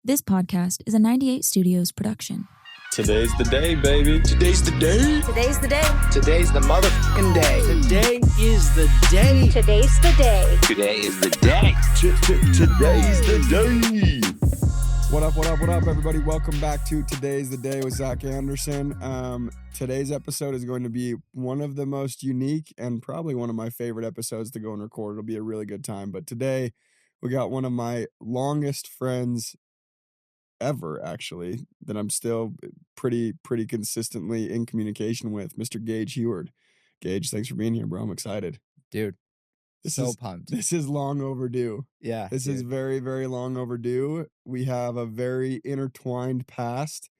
This podcast is a 98 Studios production. Today's the day, baby. Today's the day. Today's the day. Today's the motherfucking day. Today is the day. Today's the day. Today is the day. Today's the day. What up, everybody? Welcome back to Today's the Day with Zack Anderson. Today's episode is going to be one of the most unique and probably one of my favorite episodes to go and record. It'll be a really good time. But today, we got one of my longest friends ever, actually, that I'm still pretty consistently in communication with, Mr. Gage Heward. Gage, thanks for being here, bro. I'm excited. Dude, pumped. This is long overdue. Yeah. This is very, very long overdue. We have a very intertwined past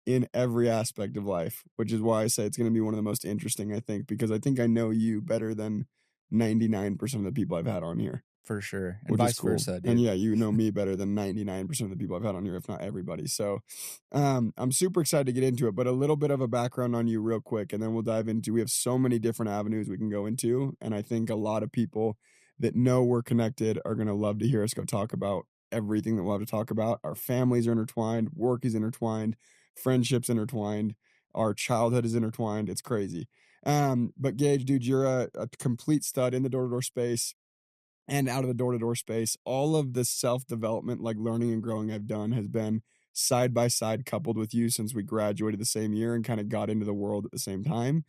in every aspect of life, which is why I say it's going to be one of the most interesting, I think, because I think I know you better than 99% of the people I've had on here. For sure. And Which vice is cool. versa, dude. And yeah, you know me better than 99% of the people I've had on here, if not everybody. So I'm super excited to get into it, but a little bit of a background on you real quick, and then we'll dive into, we have so many different avenues we can go into, and I think a lot of people that know we're connected are going to love to hear us go talk about everything that we'll have to talk about. Our families are intertwined, work is intertwined, friendships intertwined, our childhood is intertwined. It's crazy. But Gage, dude, you're a complete stud in the door-to-door space and out of the door-to-door space. All of the self-development, like learning and growing I've done, has been side by side coupled with you since we graduated the same year and kind of got into the world at the same time.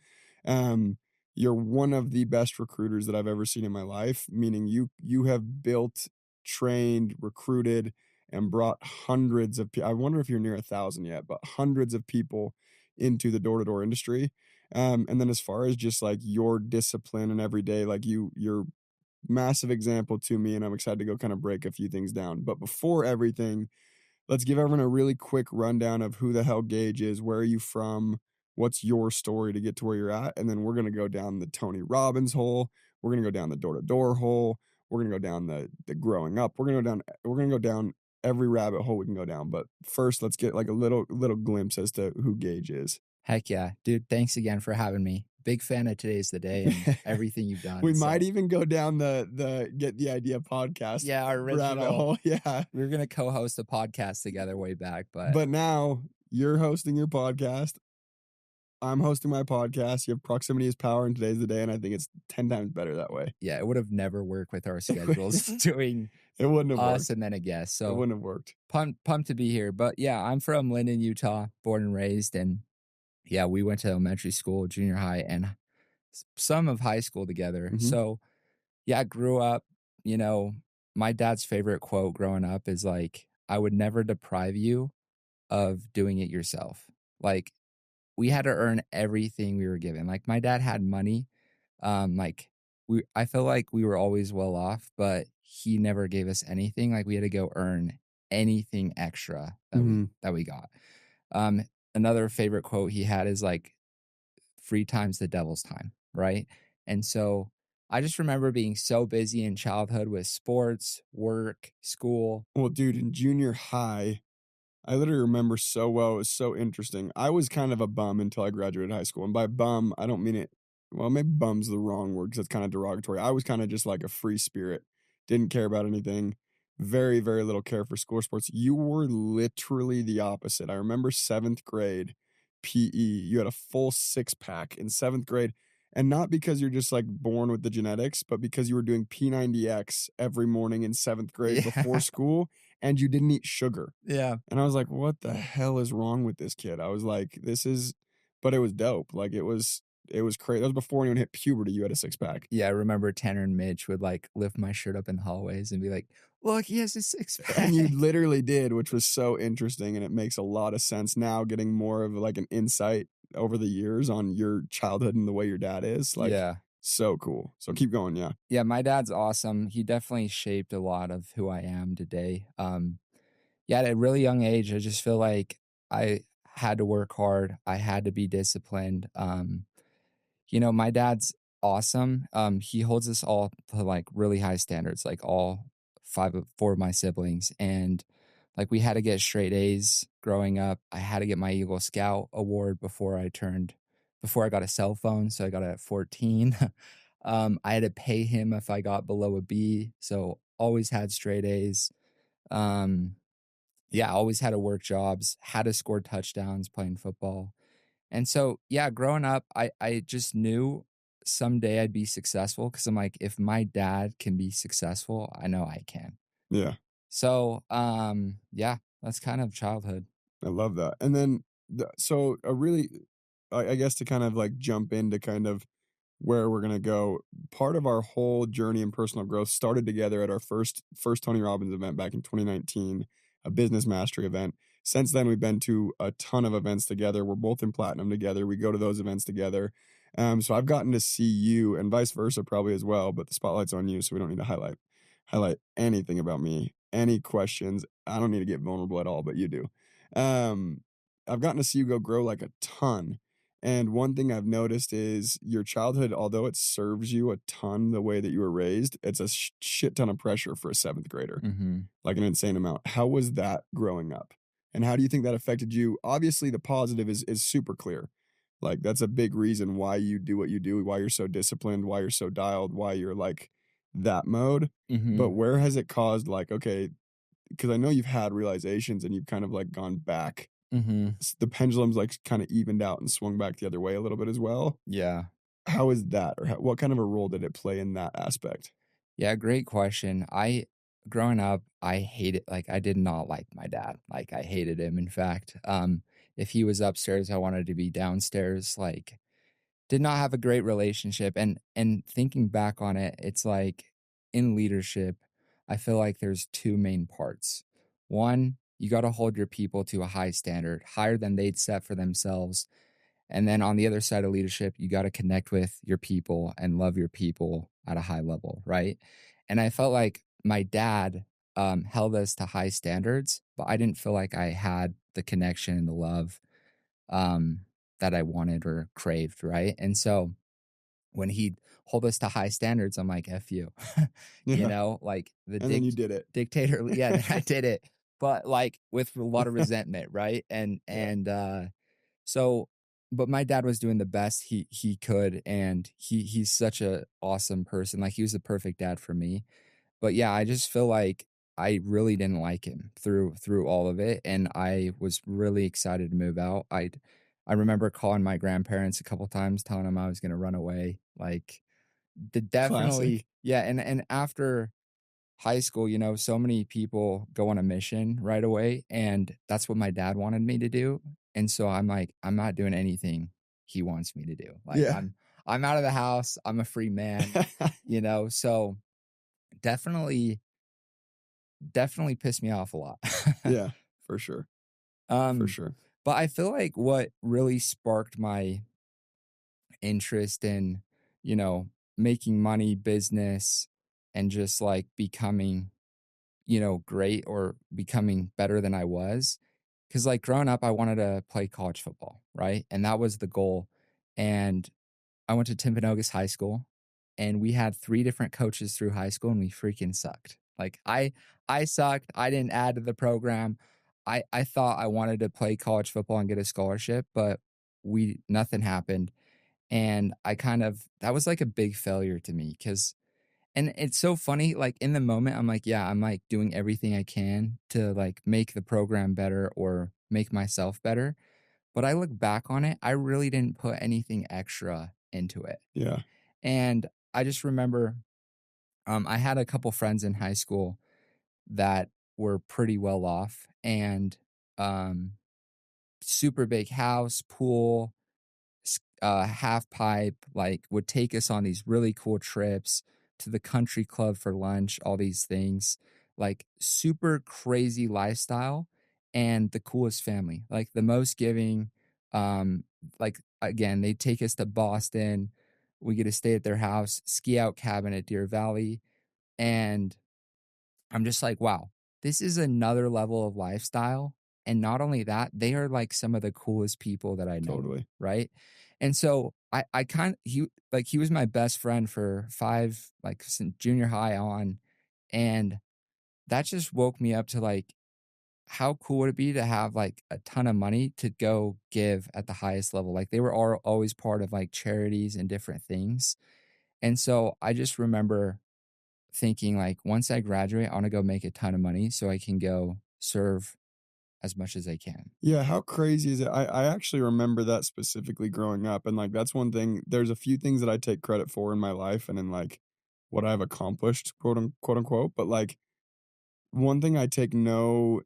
You're one of the best recruiters that I've ever seen in my life, meaning you have built, trained, recruited, and brought hundreds of people. I wonder if you're near 1,000 yet, but hundreds of people into the door-to-door industry. And then as far as just like your discipline and every day, like you're massive example to me, and I'm excited to go kind of break a few things down. But before everything, let's give everyone a really quick rundown of who the hell Gage is, where are you from, what's your story to get to where you're at, and then we're going to go down the Tony Robbins hole, we're going to go down the door-to-door hole, we're going to go down the growing up, we're going to go down every rabbit hole we can go down. But first, let's get like a little glimpse as to who Gage is. Heck yeah. Dude, thanks again for having me. Big fan of Today's the Day and everything you've done. We might even go down the Get the Idea podcast. Yeah, our rabbit original. hole. Yeah. We were going to co-host a podcast together way back, but now you're hosting your podcast. I'm hosting my podcast. You have proximity is power, and Today's the Day, and I think it's 10 times better that way. yeah, it would have never worked with our schedules doing It wouldn't have us worked. and then a guest. It So wouldn't have worked. pumped to be here. But yeah, I'm from Linden, Utah, born and raised. And yeah, we went to elementary school, junior high, and some of high school together. Mhm. So yeah, I grew up, my dad's favorite quote growing up is like, I would never deprive you of doing it yourself. Like, we had to earn everything we were given. Like, my dad had money. I feel like we were always well off, but he never gave us anything. Like, we had to go earn anything extra that we got. Another favorite quote he had is like, free time's the devil's time, right? And so I just remember being so busy in childhood with sports, work, school. Well, dude, in junior high, I literally remember so well. It was so interesting. I was kind of a bum until I graduated high school. And by bum, I don't mean it. Well, maybe bum's the wrong word because it's kind of derogatory. I was kind of just like a free spirit. Didn't care about anything. Very, very little care for school sports. You were literally the opposite. I remember 7th grade PE. You had a full 6-pack in 7th grade. And not because you're just like born with the genetics, but because you were doing P90X every morning in 7th grade before school, and you didn't eat sugar. Yeah. And I was like, what the hell is wrong with this kid? I was like, but it was dope. Like it was crazy. That was before anyone hit puberty. You had a 6-pack. Yeah, I remember Tanner and Mitch would like lift my shirt up in hallways and be like, look, he has a 6-pack. And you literally did, which was so interesting. And it makes a lot of sense now, getting more of like an insight over the years on your childhood and the way your dad is. Like, yeah. So cool. So keep going. Yeah. Yeah, my dad's awesome. He definitely shaped a lot of who I am today. Yeah, at a really young age, I just feel like I had to work hard. I had to be disciplined. My dad's awesome. He holds us all to like really high standards, like all four of my siblings. And like, we had to get straight A's growing up. I had to get my Eagle Scout award before I got a cell phone. So I got it at 14. I had to pay him if I got below a B. So always had straight A's. yeah, I always had to work jobs, had to score touchdowns playing football. And so, yeah, growing up, I just knew someday I'd be successful because I'm like, if my dad can be successful, I know I can. Yeah. So, yeah, that's kind of childhood. I love that. And then, so a really, I guess to kind of like jump into kind of where we're gonna go. Part of our whole journey in personal growth started together at our first Tony Robbins event back in 2019, a business mastery event. Since then, we've been to a ton of events together. We're both in platinum together. We go to those events together. So I've gotten to see you, and vice versa, probably as well. But the spotlight's on you, so we don't need to highlight anything about me. Any questions? I don't need to get vulnerable at all, but you do. Um, I've gotten to see you grow like a ton. And one thing I've noticed is your childhood, although it serves you a ton the way that you were raised, it's a shit ton of pressure for a seventh grader, Mm-hmm. like an insane amount. How was that growing up? And how do you think that affected you? Obviously, the positive is super clear. Like, that's a big reason why you do what you do, why you're so disciplined, why you're so dialed, why you're like that mode. Mm-hmm. But where has it caused, like, okay, because I know you've had realizations and you've kind of like gone back. Mm-hmm. The pendulum's like kind of evened out and swung back the other way a little bit as well. Yeah. How is that, or what kind of a role did it play in that aspect? Yeah, great question. Growing up, I hated, like, I did not like my dad. Like, I hated him. In fact, if he was upstairs, I wanted to be downstairs. Like, did not have a great relationship. And thinking back on it, it's like in leadership, I feel like there's two main parts. One, you got to hold your people to a high standard, higher than they'd set for themselves. And then on the other side of leadership, you got to connect with your people and love your people at a high level, right? And I felt like my dad held us to high standards, but I didn't feel like I had the connection and the love um, that I wanted or craved, right? And so when he'd hold us to high standards, I'm like, F you, Yeah. like the And then you did it. dictator. Yeah, I did it, but like with a lot of resentment, right? So, but my dad was doing the best he could, and he's such a awesome person. Like, he was the perfect dad for me. But yeah, I just feel like I really didn't like him through all of it, and I was really excited to move out. I remember calling my grandparents a couple times, telling them I was gonna run away. Like, definitely, Classic. yeah. And after high school, so many people go on a mission right away, and that's what my dad wanted me to do. And so I'm like, I'm not doing anything he wants me to do. Like, Yeah. I'm out of the house. I'm a free man, So definitely pissed me off a lot. Yeah, for sure. For Um, sure. but I feel like what really sparked my interest in, making money, business, and just like becoming great or becoming better than I was. Cause like growing up, I wanted to play college football, right? And that was the goal. And I went to Timpanogos High School, and we had 3 different coaches through high school, and we freaking sucked. Like, I sucked. I didn't add to the program. I thought I wanted to play college football and get a scholarship, but nothing happened. And that was like a big failure to me, because and it's so funny, like in the moment, I'm like, yeah, I'm like doing everything I can to like make the program better or make myself better. But I look back on it, I really didn't put anything extra into it. Yeah. And I just remember I had a couple friends in high school that were pretty well off, and um, super big house, pool, half pipe, like would take us on these really cool trips to the country club for lunch, all these things, like super crazy lifestyle, and the coolest family, like the most giving. Like, again, they take us to Boston. We get to stay at their house, ski out cabin at Deer Valley. And I'm just like, wow, this is another level of lifestyle. And not only that, they are like some of the coolest people that I know. Totally. Right. And so he was my best friend for 5, like since junior high on. And that just woke me up to like, how cool would it be to have like a ton of money to go give at the highest level? Like, they were always part of like charities and different things. And so I just remember thinking, like, once I graduate, I want to go make a ton of money so I can go serve as much as I can. Yeah, how crazy is it? I actually remember that specifically growing up, and, like, that's one thing there's a few things that I take credit for in my life and in, like, what I've accomplished, quote, unquote, but, like, one thing I take no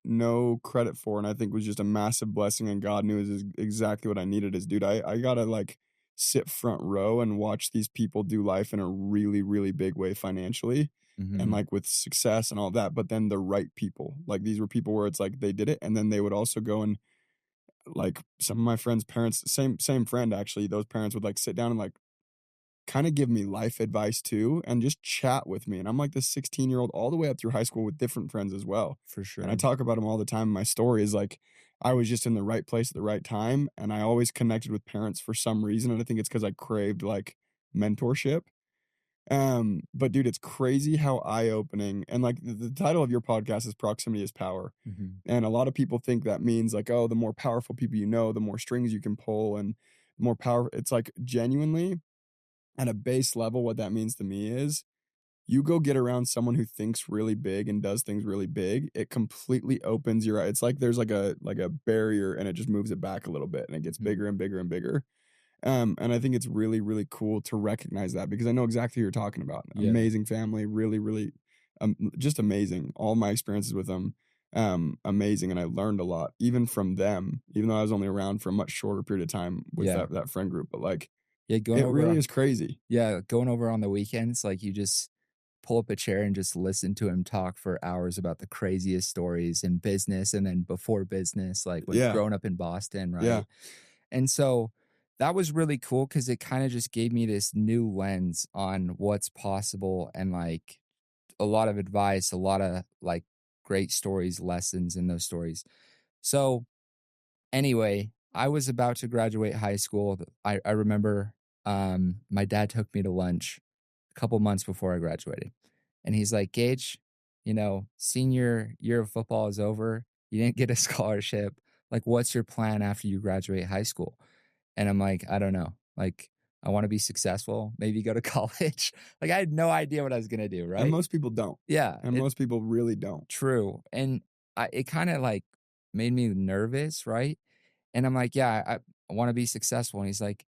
credit for, and I think was just a massive blessing and God knew is exactly what I needed is, dude, I gotta, like, sit front row and watch these people do life in a really, really big way financially and, Mhm. like, with success and all that, but then the right people. Like, these were people where it's like they did it, and then they would also go and like, some of my friends' parents same friend, actually, those parents would, like, sit down and, like, kinda give me life advice too and just chat with me, and I'm, like, this 16-year-old all the way up through high school with different friends as well, For and I sure. talk about them all the time in my stories, like, I was just in the right place at the right time, and I always connected with parents for some reason, and I think it's because I craved, like, mentorship. But dude, it's crazy how eye-opening and, like, the title of your podcast is Proximity is Power, Mhm. and a lot of people think that means, like, oh, the more powerful people you know, the more strings you can pull and more power it's, like, genuinely, at a base level, what that means to me is, you go get around someone who thinks really big and does things really big, it completely opens your eye it's like there's, like a barrier, and it just moves it back a little bit, and it gets Mhm. bigger and bigger and bigger. And I think it's really, really cool to recognize that because I know exactly who you're talking about. Yeah. Amazing family, really, really, just amazing. All my experiences with them, amazing, and I learned a lot even from them. Even though I was only around for a much shorter period of time with Yeah. that friend group, but like Yeah, going it over really on is crazy. yeah, going over on the weekends, like, you just pull up a chair and just listen to him talk for hours about the craziest stories in business and then before business, like, when Yeah, growing up in Boston, yeah, right? And so, that was really cool because it kinda just gave me this new lens on what's possible and, like, a lot of advice, a lotta, like, great stories, lessons in those stories. So, anyway, I was about to graduate high school. I remember, my dad took me to lunch a couple months before I graduated, and he's like, "Gage, senior year of football is over. You didn't get a scholarship. Like, what's your plan after you graduate high school?" And I'm like, "I don't know. Like, I wanna be successful, maybe go to college." Like, I had no idea what I was gonna do, and right? most people don't, Yeah, and most people really don't. true, and it kinda, like, made me nervous, right? And I'm like, "Yeah, I wanna be successful," and he's like,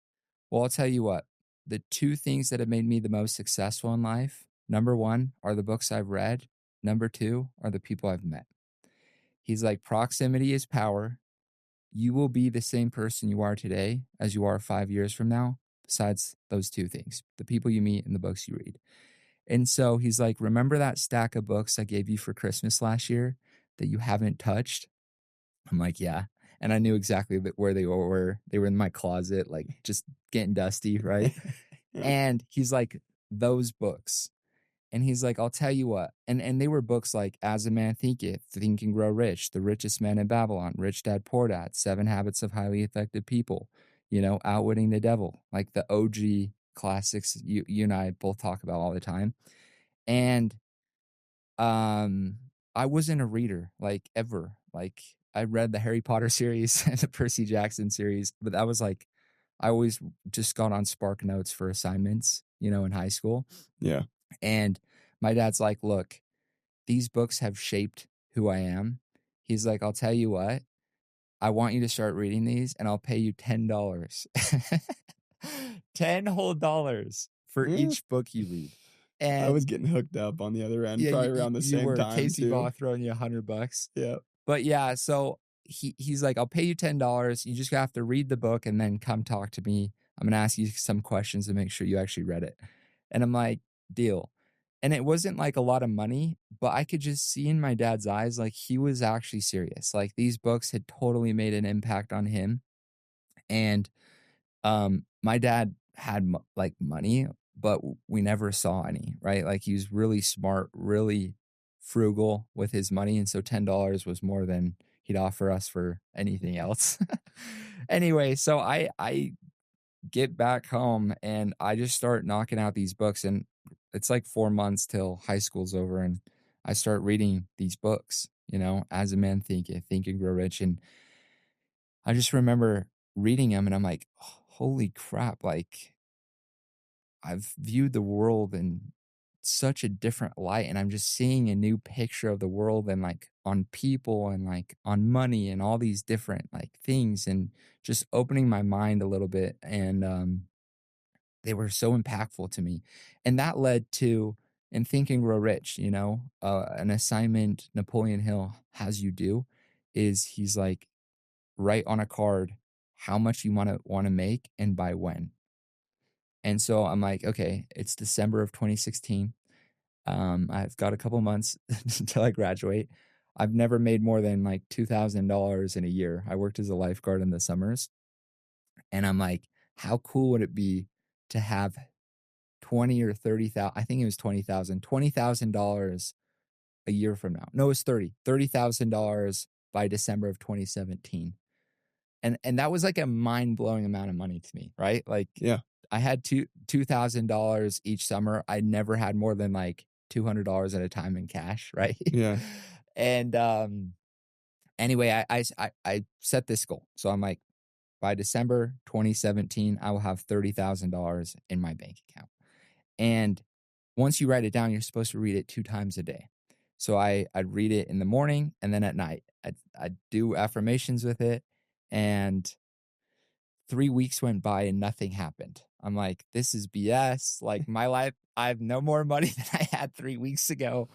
"Well, I'll tell you what, the 2 things that have made me the most successful in life, number 1 are the books I've read, number 2 are the people I've met." He's like, "Proximity is power. You will be the same person you are today as you are 5 years from now, besides those 2 things, the people you meet and the books you read." And so he's like, "Remember that stack of books I gave you for Christmas last year that you haven't touched?" I'm like, "Yeah." And I knew exactly where they were. They were in my closet, like, just getting dusty, right? And he's like, "Those books." And he's like, "I'll tell you what." And they were books like As a Man Thinketh, Think and Grow Rich, The Richest Man in Babylon, Rich Dad Poor Dad, 7 Habits of Highly Effective People, Outwitting the Devil, like the OG classics you and I both talk about all the time. And um, I wasn't a reader, like, ever. Like, I read the Harry Potter series and the Percy Jackson series, but that was, like I always just got on Spark Notes for assignments, in high school, Yeah. and my dad's like, "Look, these books have shaped who I am." He's like, "I'll tell you what, I want you to start reading these, and I'll pay you $10." 10 whole dollars for Yeah. each book you read, I was and getting hooked up on the other end, yeah, probably around the you same were time Casey too. Ball throwing you $100. Yeah. But yeah, so he's like, "I'll pay you $10. You just have to read the book and then come talk to me. I'm gonna ask you some questions to make sure you actually read it." And I'm like, "Deal." And it wasn't like a lot of money, but I could just see in my dad's eyes, like, he was actually serious. Like, these books had totally made an impact on him. And my dad had like money, but we never saw any, right? Like, he was really smart, really frugal with his money, and so $10 was more than he'd offer us for anything else. Anyway, so I get back home and I just start knocking out these books, and it's like 4 months till high school's over, and I start reading these books, As a Man Thinketh, Think and Grow Rich, and I just remember reading them, and I'm like, "Holy crap, like, I've viewed the world in such a different light, and I'm just seeing a new picture of the world and like on people and like on money and all these different like things and just opening my mind a little bit. And they were so impactful to me. And that led to in Think and Grow Rich, an assignment Napoleon Hill has you do is he's like, write on a card how much you want to make and by when. And so I'm like, okay, it's December of 2016. I've got a couple months until I graduate. I've never made more than like $2,000 in a year. I worked as a lifeguard in the summers. And I'm like, how cool would it be to have 20 or 30,000, I think it was $20,000 a year from now. No, it was $30,000 by December of 2017. And that was like a mind-blowing amount of money to me, right? Like, Yeah. I had $2,000 each summer. I never had more than like $200 at a time in cash, right? Yeah. And anyway, I set this goal. So I'm like, by December 2017, I will have $30,000 in my bank account. And once you write it down, you're supposed to read it 2 times a day. So I'd read it in the morning and then at night. I'd do affirmations with it. And 3 weeks went by and nothing happened. I'm like, this is BS. Like my life, I have no more money than I had 3 weeks ago.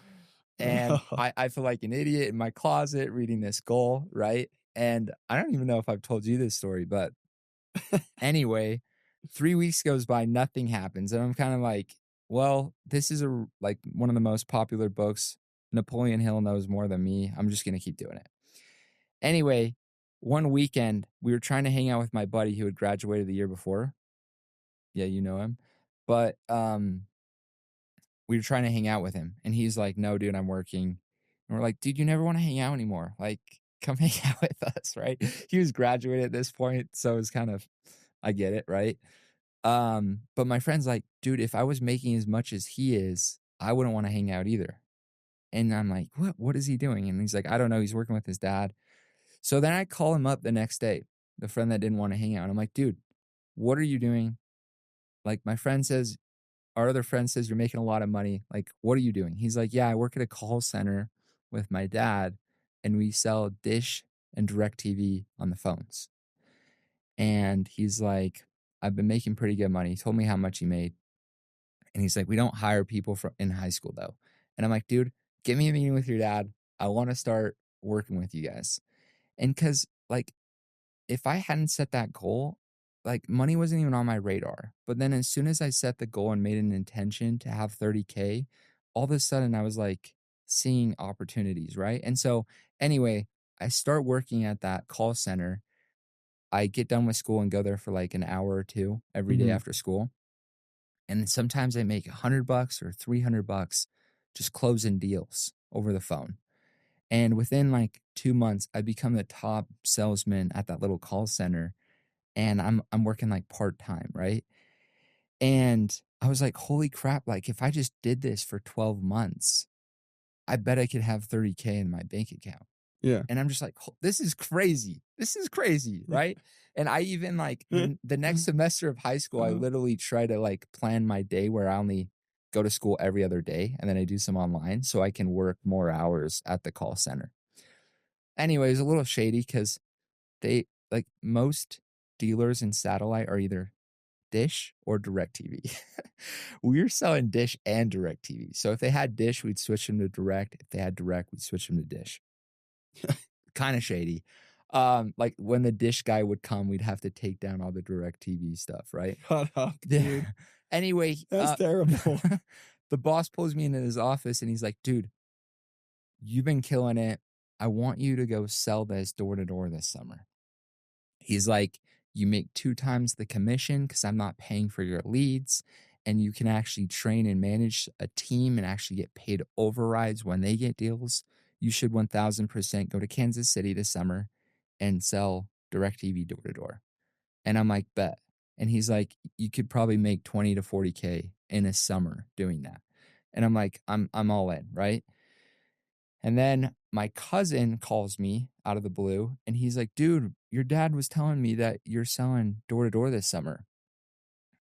And I feel like an idiot in my closet reading this goal, right? And I don't even know if I've told you this story, but anyway, 3 weeks goes by, nothing happens. And I'm kind of like, well, this is like one of the most popular books. Napoleon Hill knows more than me. I'm just going to keep doing it. Anyway, one weekend, we were trying to hang out with my buddy who had graduated the year before. Yeah, you know him. But we were trying to hang out with him. And he's like, no, dude, I'm working. And we're like, dude, you never want to hang out anymore. Like, come hang out with us, right? He was graduated at this point. So it's kind of, I get it, right? But my friend's like, dude, if I was making as much as he is, I wouldn't want to hang out either. And I'm like, what is he doing? And he's like, I don't know. He's working with his dad. So then I call him up the next day, the friend that didn't want to hang out. And I'm like, dude, what are you doing? Like my friend says, our other friend says you're making a lot of money. Like, what are you doing? He's like, yeah, I work at a call center with my dad and we sell Dish and DirecTV on the phones. And he's like, I've been making pretty good money. He told me how much he made. And he's like, we don't hire people in high school though. And I'm like, dude, give me a meeting with your dad. I want to start working with you guys. And because like, if I hadn't set that goal, like money wasn't even on my radar. But then as soon as I set the goal and made an intention to have 30K, all of a sudden I was like seeing opportunities, right? And so anyway, I start working at that call center. I get done with school and go there for like an hour or two every day after school. And sometimes I make $100 or $300 just closing deals over the phone. And within like 2 months, I become the top salesman at that little call center. And I'm working like part-time, right? And I was like, holy crap, like if I just did this for 12 months, I bet I could have 30K in my bank account. Yeah. And I'm just like, this is crazy. This is crazy, right? And I even like the next semester of high school, I literally try to like plan my day where I only go to school every other day and then I do some online so I can work more hours at the call center. Anyway, it was a little shady because they like most dealers in satellite are either Dish or DirecTV. We were selling Dish and DirecTV. So if they had Dish, we'd switch them to Direct. If they had Direct, we'd switch them to Dish. Kind of shady. Like when the Dish guy would come, we'd have to take down all the DirecTV stuff, right? Shut up, dude. Anyway, That's terrible. The boss pulls me into his office and he's like, dude, you've been killing it. I want you to go sell this door to door this summer. He's like, you make 2 times the commission because I'm not paying for your leads. And you can actually train and manage a team and actually get paid overrides when they get deals. You should 1000% go to Kansas City this summer and sell DirecTV door to door. And I'm like, bet. And he's like, you could probably make 20 to 40K in a summer doing that. And I'm like, I'm all in, right? And then my cousin calls me out of the blue and he's like, dude, your dad was telling me that you're selling door to door this summer.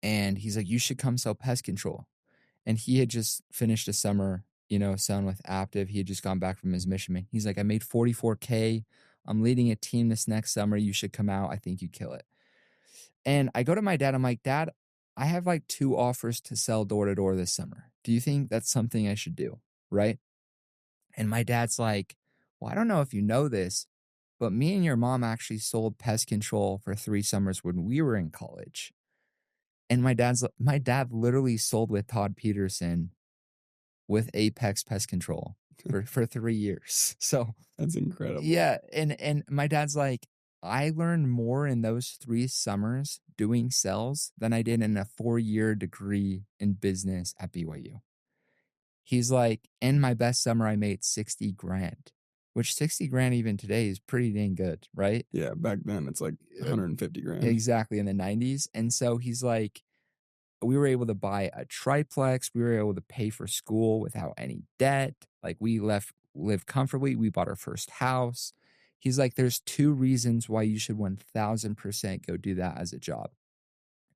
And he's like, you should come sell pest control. And he had just finished a summer, selling with Aptiv. He had just gone back from his mission. He's like, I made 44K. I'm leading a team this next summer. You should come out. I think you kill it. And I go to my dad. I'm like, Dad, I have like 2 offers to sell door to door this summer. Do you think that's something I should do? Right. And my dad's like, well, I don't know if you know this, but me and your mom actually sold pest control for 3 summers when we were in college. And my dad literally sold with Todd Peterson with Apex Pest Control for 3 years. So That's incredible. yeah, and my dad's like, I learned more in those 3 summers doing sales than I did in a 4-year degree in business at BYU. He's like, in my best summer, I made 60 grand, which 60 grand even today is pretty dang good, right? Yeah, back then it's like 150 grand. Exactly, in the 90s. And so he's like, we were able to buy a triplex. We were able to pay for school without any debt. Like we lived comfortably. We bought our first house. He's like, there's 2 reasons why you should 1000% go do that as a job.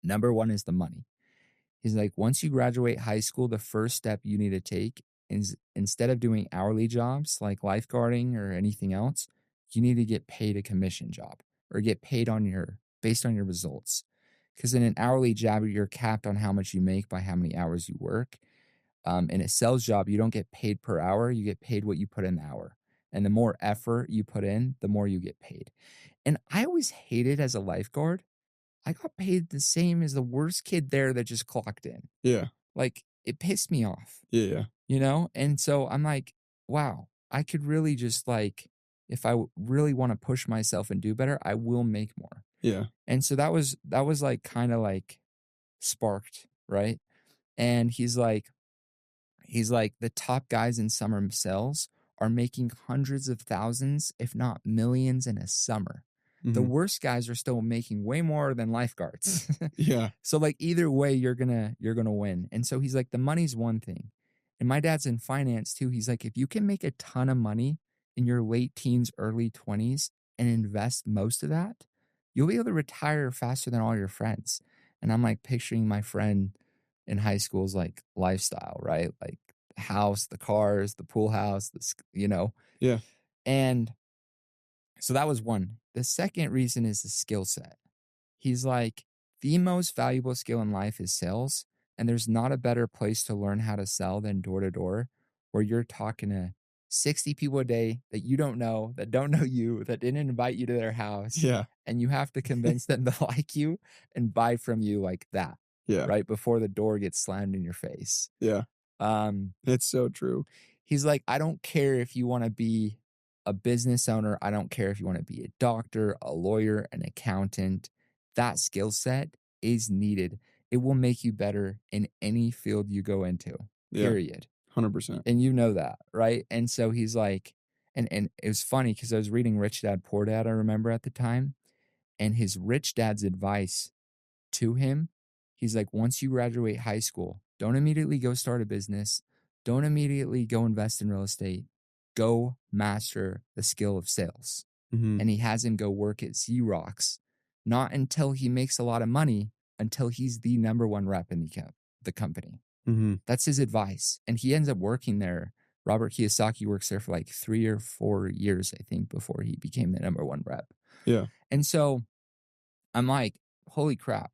Number 1 is the money. He's like, once you graduate high school, the first step you need to take is instead of doing hourly jobs like lifeguarding or anything else, you need to get paid a commission job or get paid based on your results. Because in an hourly job, you're capped on how much you make by how many hours you work. In a sales job, you don't get paid per hour. You get paid what you put in the hour. And the more effort you put in, the more you get paid. And I always hated as a lifeguard, I got paid the same as the worst kid there that just clocked in. Yeah. Like, it pissed me off. Yeah. And so I'm like, wow, I could really just like, if I really want to push myself and do better, I will make more. Yeah. And so that was like kind of like sparked, right? And he's like, the top guys in summer sales are making hundreds of thousands, if not millions in a summer. The worst guys are still making way more than lifeguards. Yeah. So like either way, you're gonna win. And so he's like, the money's one thing. And my dad's in finance too. He's like, if you can make a ton of money in your late teens, early 20s and invest most of that, you'll be able to retire faster than all your friends. And I'm like picturing my friend in high school's like lifestyle, right? Like the house, the cars, the pool house, Yeah. And so that was one. The second reason is the skill set. He's like, the most valuable skill in life is sales. And there's not a better place to learn how to sell than door to door, where you're talking to 60 people a day that you don't know, that don't know you, that didn't invite you to their house. Yeah. And you have to convince them to like you and buy from you like that. Yeah. Right before the door gets slammed in your face. Yeah. It's so true. He's like, I don't care if you want to be a business owner. I don't care if you want to be a doctor, a lawyer, an accountant. That skill set is needed. It will make you better in any field you go into, period. 100%. And you know that, right? And so he's like, and it was funny because I was reading Rich Dad, Poor Dad, I remember at the time. And his rich dad's advice to him, he's like, once you graduate high school, don't immediately go start a business. Don't immediately go invest in real estate. Go master the skill of sales. And he has him go work at Xerox, not until he makes a lot of money, until he's the number 1 rep in the company. That's his advice. And he ends up working there. Robert Kiyosaki works there for like 3 or 4 years, I think, before he became the number 1 rep. Yeah. And so I'm like, holy crap.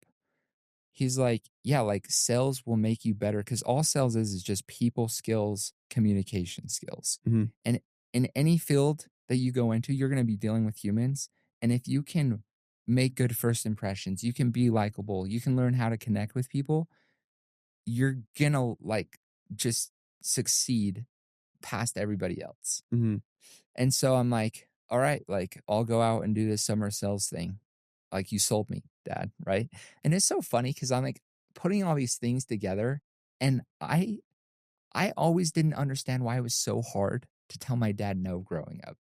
He's like, yeah, like sales will make you better because all sales is just people skills, communication skills. And in any field that you go into, you're going to be dealing with humans. And if you can make good first impressions, you can be likable, you can learn how to connect with people, you're going to like just succeed past everybody else. And so I'm like, all right, like I'll go out and do this summer sales thing. Like you sold me, Dad, right? And it's so funny because I'm like putting all these things together, and I always didn't understand why it was so hard to tell my dad no growing up.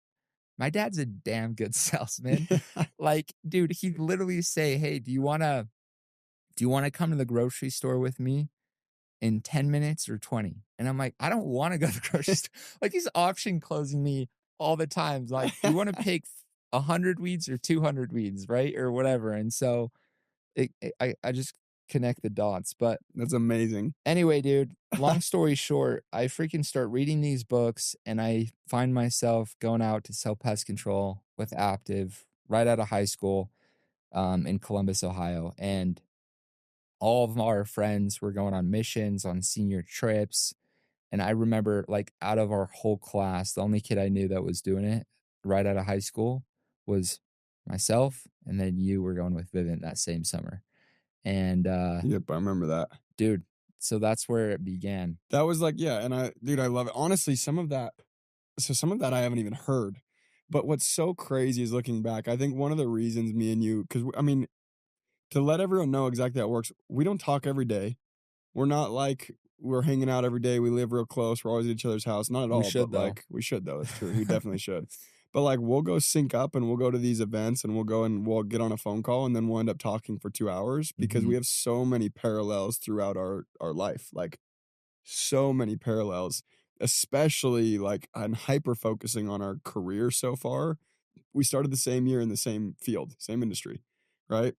My dad's a damn good salesman. Like, dude, he'd literally say, hey, do you want to come to the grocery store with me in 10 minutes or 20? And I'm like, I don't want to go to the grocery store. Like he's option closing me all the time. Like, do you want to pick 100 weeds or 200 weeds, right? Or whatever. And so I just connect the dots. But That's amazing. anyway, dude, long story short, I freaking start reading these books and I find myself going out to sell pest control with Active right out of high school in Columbus, Ohio. And all of our friends were going on missions, on senior trips. And I remember, like, out of our whole class, the only kid I knew that was doing it right out of high school was myself. And then you were going with Vivint that same summer. And, Yep, I remember that. dude, so that's where it began. That was like, yeah, and I love it. Honestly, some of that I haven't even heard. But what's so crazy is looking back, I think one of the reasons me and you, because I mean, to let everyone know exactly how it works, we don't talk every day. We're not like we're hanging out every day. We live real close. We're always at each other's house. Not at all. should, but though. like we should though. It's true. We definitely should. But like we'll go sync up and we'll go to these events and we'll go and we'll get on a phone call and then we'll end up talking for 2 hours because we have so many parallels throughout our life. Like so many parallels, especially like I'm hyper focusing on our career so far. We started the same year in the same field, same industry, right?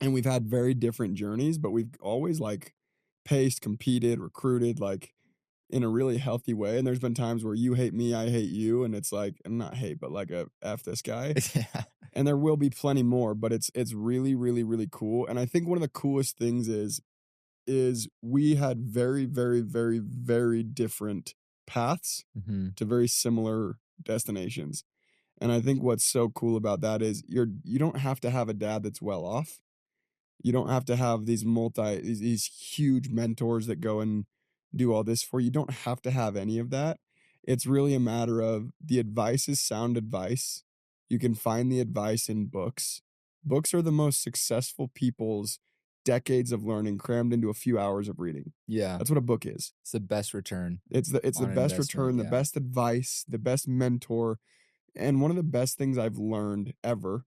And we've had very different journeys, but we've always like paced, competed, recruited, like in a really healthy way. And there's been times where you hate me, I hate you, and it's like, and not hate, but like a F this guy. Yeah. And there will be plenty more, but it's really, really, really cool. And I think one of the coolest things is we had very, very, very, very different paths to very similar destinations. And I think what's so cool about that is you don't have to have a dad that's well off. You don't have to have these these huge mentors that go and do all this for you. You don't have to have any of that. It's really a matter of the advice is sound advice. You can find the advice in books. Books are the most successful people's decades of learning crammed into a few hours of reading. Yeah. That's what a book is. It's the best return. It's the on an best investment, return, the yeah. best advice, the best mentor, and one of the best things I've learned ever.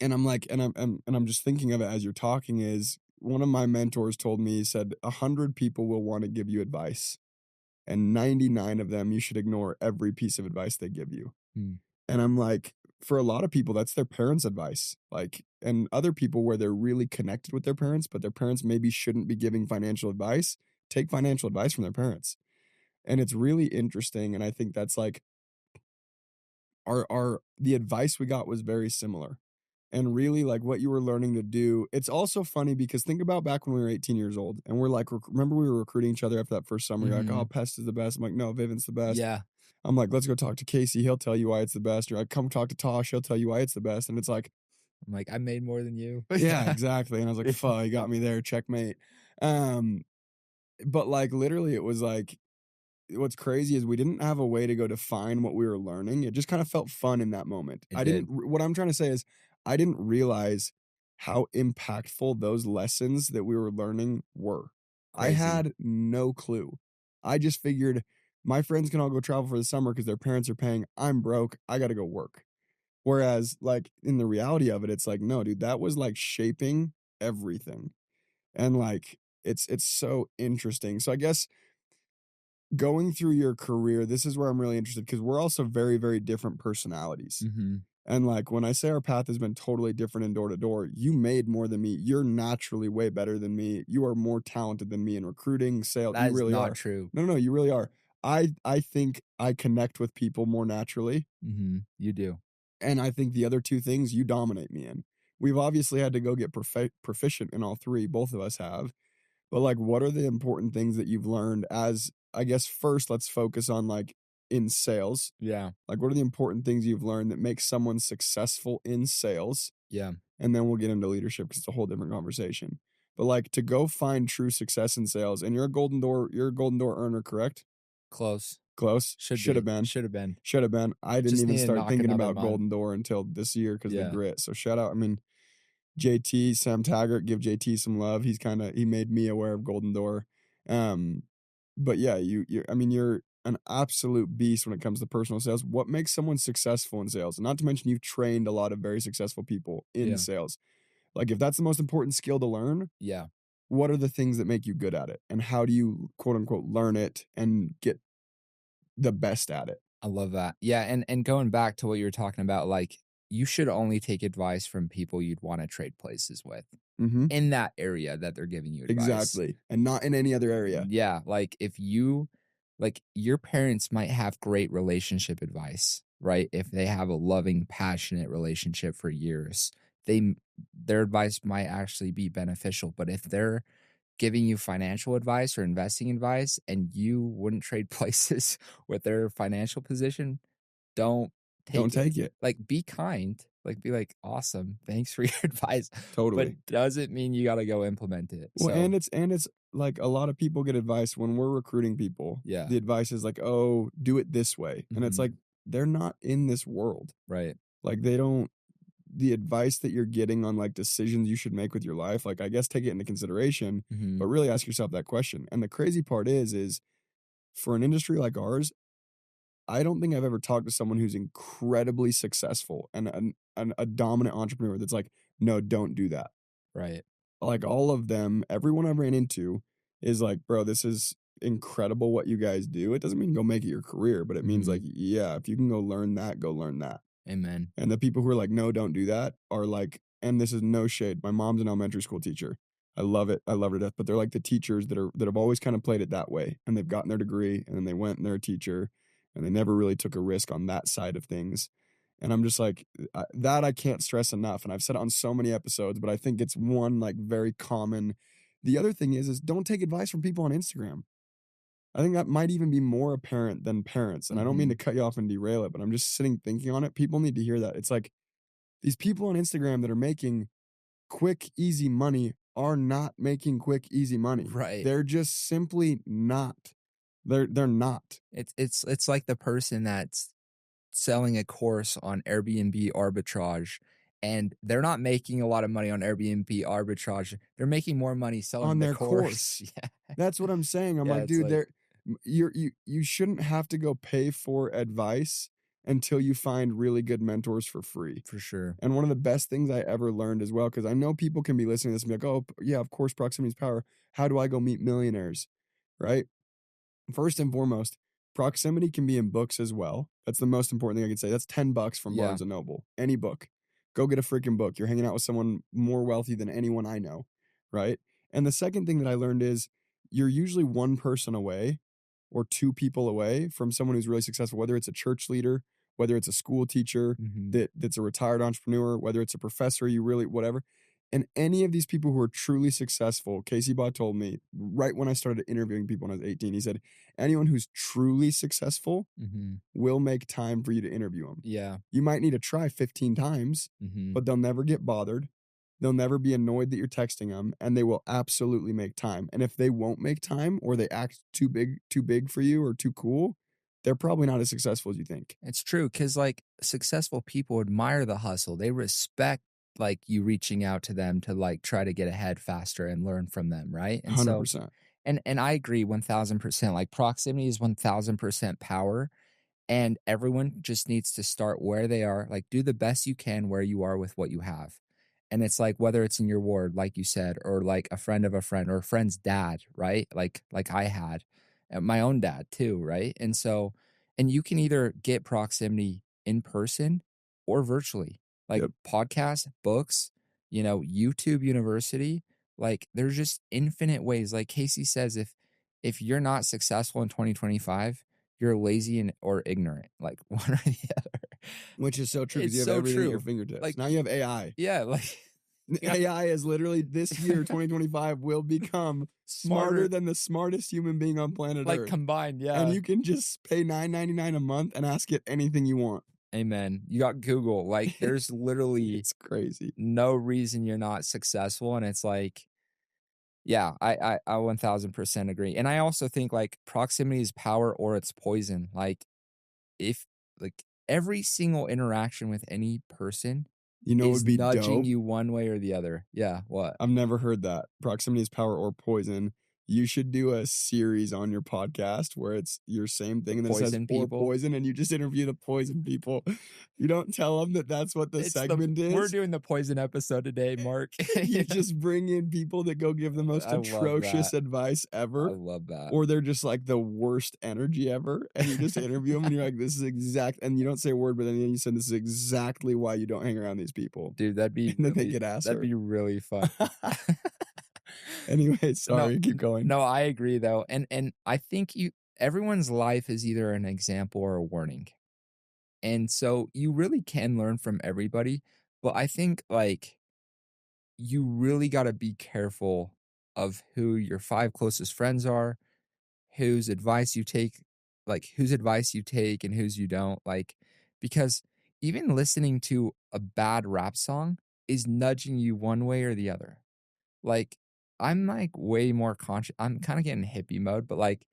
And I'm like, and I'm just thinking of it as you're talking is one of my mentors told me, he said, 100 people will want to give you advice and 99 of them, you should ignore every piece of advice they give you. And I'm like, for a lot of people, that's their parents' advice. Like, and other people where they're really connected with their parents, but their parents maybe shouldn't be giving financial advice, take financial advice from their parents. And it's really interesting. And I think that's like the advice we got was very similar. And really like what you were learning to do. It's also funny because think about back when we were 18 years old and we're like, remember we were recruiting each other after that first summer. You're like, oh, Pest is the best. I'm like, no, Vivint's the best. Yeah. I'm like, let's go talk to Casey. He'll tell you why it's the best. You're like, come talk to Tosh. He'll tell you why it's the best. And it's like, I'm like, I made more than you. yeah, exactly. And I was like, fuck, you got me there. Checkmate. But like literally it was like, what's crazy is we didn't have a way to go define what we were learning. It just kind of felt fun in that moment. What I'm trying to say is I didn't realize how impactful those lessons that we were learning were. Crazy. I had no clue. I just figured my friends can all go travel for the summer because their parents are paying. I'm broke. I got to go work. Whereas like in the reality of it, it's like, no, dude, that was like shaping everything. And like, it's so interesting. So I guess going through your career, this is where I'm really interested because we're also very, very different personalities. And like when I say our path has been totally different in door to door, you made more than me. You're naturally way better than me. You are more talented than me in recruiting, sales. That you really is not are. true. No, you really are. I think I connect with people more naturally. You do. And I think the other two things you dominate me in. We've obviously had to go get proficient in all three. Both of us have. But like, what are the important things that you've learned as, I guess, first, let's focus on like in sales. Yeah. Like, what are the important things you've learned that make someone successful in sales? Yeah. And then we'll get into leadership because it's a whole different conversation. But like to go find true success in sales, and you're a golden door earner, correct? Close. Should have been. I didn't even start thinking about Golden Door until this year because of the grit. So shout out. I mean, JT, Sam Taggart, give JT some love. He made me aware of Golden Door. But yeah, you're an absolute beast when it comes to personal sales. What makes someone successful in sales? And not to mention you've trained a lot of very successful people in sales. Like if that's the most important skill to learn, what are the things that make you good at it? And how do you quote unquote learn it and get the best at it? I love that. Yeah, and going back to what you were talking about, like you should only take advice from people you'd want to trade places with Mm-hmm. in that area that they're giving you advice. Exactly. And not in any other area. Yeah. Like if you, like your parents might have great relationship advice, right? If they have a loving, passionate relationship for years, their advice might actually be beneficial. But if they're giving you financial advice or investing advice and you wouldn't trade places with their financial position, don't take it. Like, be kind. Like, be like, awesome. Thanks for your advice. Totally. But doesn't mean you got to go implement it. Well, So, and it's like a lot of people get advice when we're recruiting people. Yeah. The advice is like, oh, do it this way. And it's Mhm. like, they're not in this world. right. Like the advice that you're getting on like decisions you should make with your life, like I guess take it into consideration, Mhm. but really ask yourself that question. And the crazy part is for an industry like ours, I don't think I've ever talked to someone who's incredibly successful and a dominant entrepreneur that's like, no, don't do that. Right. Like all of them, everyone I've ran into is like, bro, this is incredible what you guys do. It doesn't mean go make it your career, but it means Mhm. like, yeah, if you can go learn that, go learn that. Amen. And the people who are like, no, don't do that are like, and this is no shade. My mom's an elementary school teacher. I love it. I love her to death. But they're like the teachers that have always kind of played it that way. And they've gotten their degree and then they went and they're a teacher and they never really took a risk on that side of things. And I'm just like, that I can't stress enough. And I've said it on so many episodes, but I think it's one like very common. The other thing is don't take advice from people on Instagram. I think that might even be more apparent than parents. And I don't mean to cut you off and derail it, but I'm just sitting thinking on it. People need to hear that. It's like these people on Instagram that are making quick, easy money are not making quick, easy money. Right. They're just simply not. They're not. It's like the person that's selling a course on Airbnb arbitrage, and they're not making a lot of money on Airbnb arbitrage. They're making more money selling On the their course. Yeah. That's what I'm saying. I'm Yeah, like, it's dude, like- you shouldn't have to go pay for advice until you find really good mentors for free. For sure. And one of the best things I ever learned as well, because I know people can be listening to this and be like, oh, yeah, of course, proximity is power. How do I go meet millionaires? Right? First and foremost, proximity can be in books as well. That's the most important thing I can say. That's $10 from Yeah. Barnes & Noble. Any book. Go get a freaking book. You're hanging out with someone more wealthy than anyone I know, right? And the second thing that I learned is you're usually one person away or two people away from someone who's really successful, whether it's a church leader, whether it's a school teacher Mhm. that's a retired entrepreneur, whether it's a professor, whatever. And any of these people who are truly successful, Casey Bott told me right when I started interviewing people when I was 18, he said, anyone who's truly successful Mhm. will make time for you to interview them. Yeah. You might need to try 15 times, Mhm. but they'll never get bothered. They'll never be annoyed that you're texting them, and they will absolutely make time. And if they won't make time or they act too big for you or too cool, they're probably not as successful as you think. It's true, because like successful people admire the hustle. They respect like you reaching out to them to like try to get ahead faster and learn from them, right? And 100%. and I agree 1000%. Like proximity is 1000% power, and everyone just needs to start where they are. Like do the best you can where you are with what you have. And it's like whether it's in your ward, like you said, or like a friend of a friend or a friend's dad, right? Like I had my own dad too, right? And so, and you can either get proximity in person or virtually, like Yep. podcasts, books, YouTube University. Like there's just infinite ways. Like Casey says, if you're not successful in 2025, you're lazy or ignorant, like one or the other. Which is so true because It's you have so everything at your true. fingertips. Like- now you have AI. Yeah, like AI is literally this year, 2025, will become smarter than the smartest human being on planet like Earth. combined, yeah. And you can just pay $9.99 a month and ask it anything you want. Amen. You got Google. Like there's literally It's crazy. no reason you're not successful. And it's like, yeah, I 1000% agree. And I also think like proximity is power or it's poison. Like if like every single interaction with any person You know, it is would be nudging dope. you one way or the other. Yeah. What? I've never heard that. Proximity is power or poison. You should do a series on your podcast where it's your same thing and then it says Poison "or people. poison," and you just interview the poison people. You don't tell them that that's what the segment is. We're doing the poison episode today, Mark. You just bring in people that go give the most I love atrocious that. advice ever. I love that. Or they're just like the worst energy ever. And you just interview them and you're like, this is exact. And you don't say a word, but then you said, this is exactly why you don't hang around these people. Dude, that'd be And then they get asked. That'd be really fun. Anyway, sorry, keep going. No, I agree though. And I think everyone's life is either an example or a warning. And so you really can learn from everybody. But I think like you really got to be careful of who your 5 closest friends are, whose advice you take and whose you don't, like, because even listening to a bad rap song is nudging you one way or the other. Like, I'm like way more conscious. I'm kind of getting hippie mode, but like,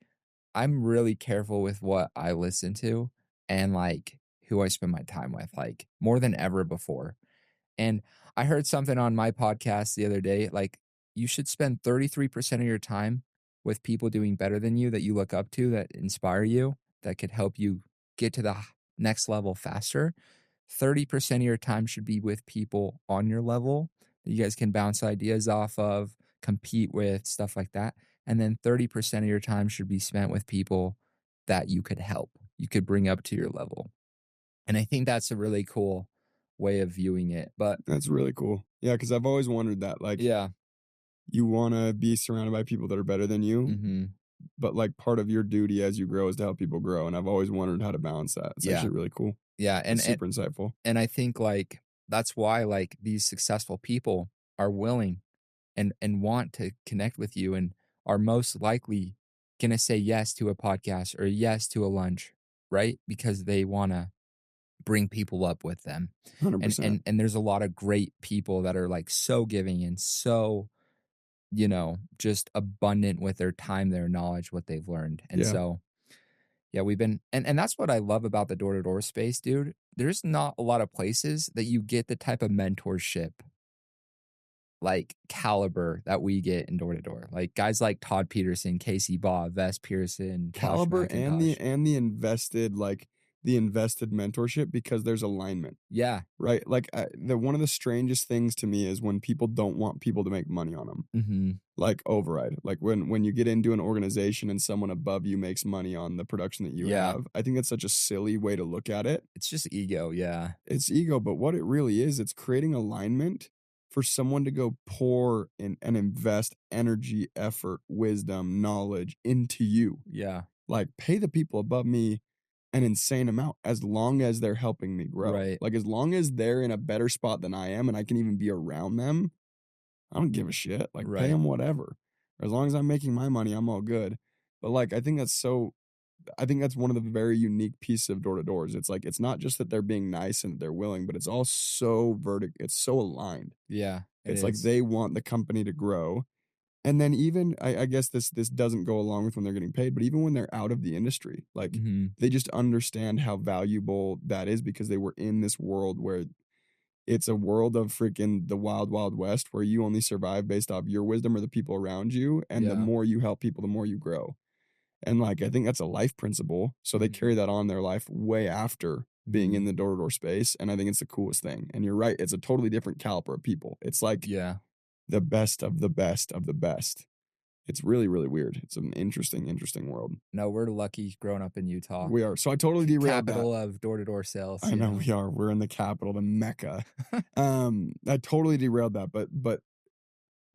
I'm really careful with what I listen to and like who I spend my time with, like more than ever before. And I heard something on my podcast the other day, like you should spend 33% of your time with people doing better than you that you look up to, that inspire you, that could help you get to the next level faster. 30% of your time should be with people on your level that you guys can bounce ideas off of, compete with, stuff like that. And then 30% of your time should be spent with people that you could help, you could bring up to your level. And I think that's a really cool way of viewing it. But that's really cool. Yeah, because I've always wondered that. Like, yeah, you want to be surrounded by people that are better than you. mm-hmm. But like part of your duty as you grow is to help people grow. And I've always wondered how to balance that. It's actually really cool. Yeah. And super insightful. And I think like that's why like these successful people are willing and want to connect with you and are most likely going to say yes to a podcast or yes to a lunch, right? Because they want to bring people up with them. 100%. And there's a lot of great people that are like so giving and so, you know, just abundant with their time, their knowledge, what they've learned. And so, yeah, we've been, and that's what I love about the door-to-door space, dude. There's not a lot of places that you get the type of mentorship like caliber that we get in door-to-door. Like guys like Todd Peterson, Casey Baugh, Vess Pearson, caliber and the invested, like the invested mentorship, because there's alignment. Yeah. Right. Like one of the strangest things to me is when people don't want people to make money on them. Mm-hmm. Like override. Like when you get into an organization and someone above you makes money on the production that you have, I think that's such a silly way to look at it. It's just ego. Yeah. It's ego. But what it really is, it's creating alignment for someone to go pour in and invest energy, effort, wisdom, knowledge into you. Yeah. Like pay the people above me an insane amount as long as they're helping me grow. Right. Like as long as they're in a better spot than I am and I can even be around them, I don't give a shit. Like pay them whatever. As long as I'm making my money, I'm all good. But like I think that's one of the very unique pieces of door-to-doors. It's like it's not just that they're being nice and that they're willing, but it's all so it's so aligned. Yeah. It's like they want the company to grow. And then even, I guess this doesn't go along with when they're getting paid, but even when they're out of the industry, like they just understand how valuable that is because they were in this world where it's a world of freaking the wild, wild west where you only survive based off your wisdom or the people around you. And the more you help people, the more you grow. And like, I think that's a life principle. So they carry that on their life way after being in the door-to-door space. And I think it's the coolest thing. And you're right. It's a totally different caliber of people. It's like, the best of the best of the best. It's really, really weird. It's an interesting world. No, we're lucky growing up in Utah. We are. So I totally derailed capital of door-to-door sales. I know we are. We're in the capital, the Mecca. I totally derailed that, but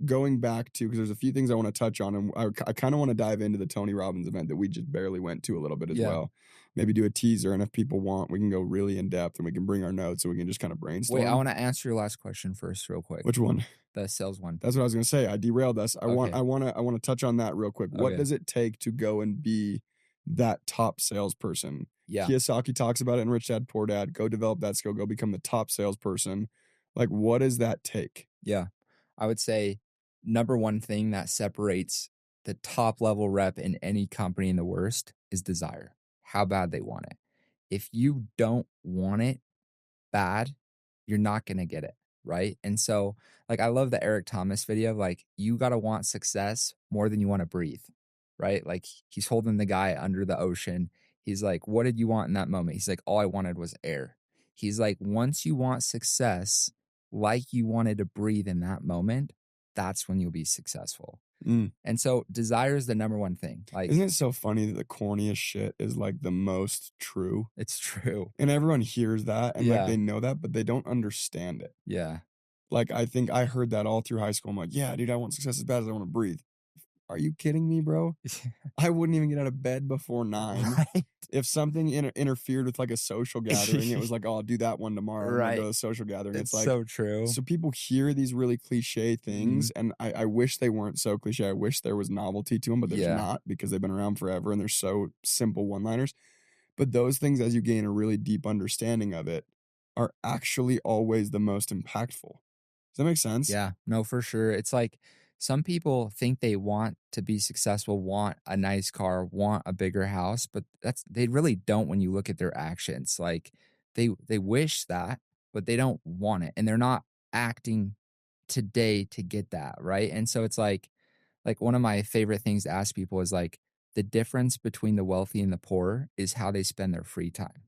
going back to, because there's a few things I want to touch on, and I kind of want to dive into the Tony Robbins event that we just barely went to a little bit as well. Maybe do a teaser, and if people want, we can go really in depth, and we can bring our notes, and we can just kind of brainstorm. Wait, I want to answer your last question first, real quick. Which one? The sales one. That's what I was going to say. I derailed us. I want to touch on that real quick. What does it take to go and be that top salesperson? Yeah. Kiyosaki talks about it in Rich Dad Poor Dad. Go develop that skill. Go become the top salesperson. Like, what does that take? Yeah. I would say number one thing that separates the top level rep in any company in the worst is desire. How bad they want it. If you don't want it bad, you're not going to get it. right? And so, like, I love the Eric Thomas video of like, you got to want success more than you want to breathe, right? Like, he's holding the guy under the ocean. He's like, what did you want in that moment? He's like, all I wanted was air. He's like, once you want success like you wanted to breathe in that moment, that's when you'll be successful. Mm. And so desire is the number one thing. Like, Isn't it so funny that the corniest shit is like the most true? it's true. And everyone hears that and Yeah. like they know that, but they don't understand it. Yeah. Like, I think I heard that all through high school. I'm like, yeah, dude, I want success as bad as I want to breathe. Are you kidding me, bro? I wouldn't even get out of bed before 9. Right. If something interfered with like a social gathering, it was like, oh, I'll do that one tomorrow. I'm gonna go to a social gathering. It's like, so true. so people hear these really cliche things, and I wish they weren't so cliche. I wish there was novelty to them, but there's not, because they've been around forever and they're so simple one-liners. But those things, as you gain a really deep understanding of it, are actually always the most impactful. Does that make sense? Yeah, no, for sure. It's like some people think they want to be successful, want a nice car, want a bigger house, but they really don't when you look at their actions. Like they wish that, but they don't want it, and they're not acting today to get that, right? And so it's like one of my favorite things to ask people is like, the difference between the wealthy and the poor is how they spend their free time.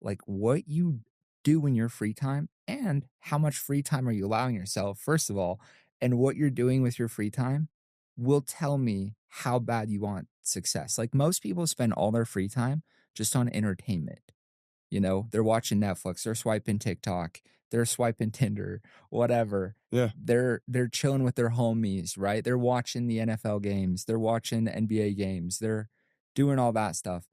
Like, what you do in your free time and how much free time are you allowing yourself, first of all, and what you're doing with your free time will tell me how bad you want success. Like, most people spend all their free time just on entertainment. You know, they're watching Netflix, they're swiping TikTok, they're swiping Tinder, whatever. Yeah. They're chilling with their homies, right? They're watching the NFL games, they're watching the NBA games, they're doing all that stuff.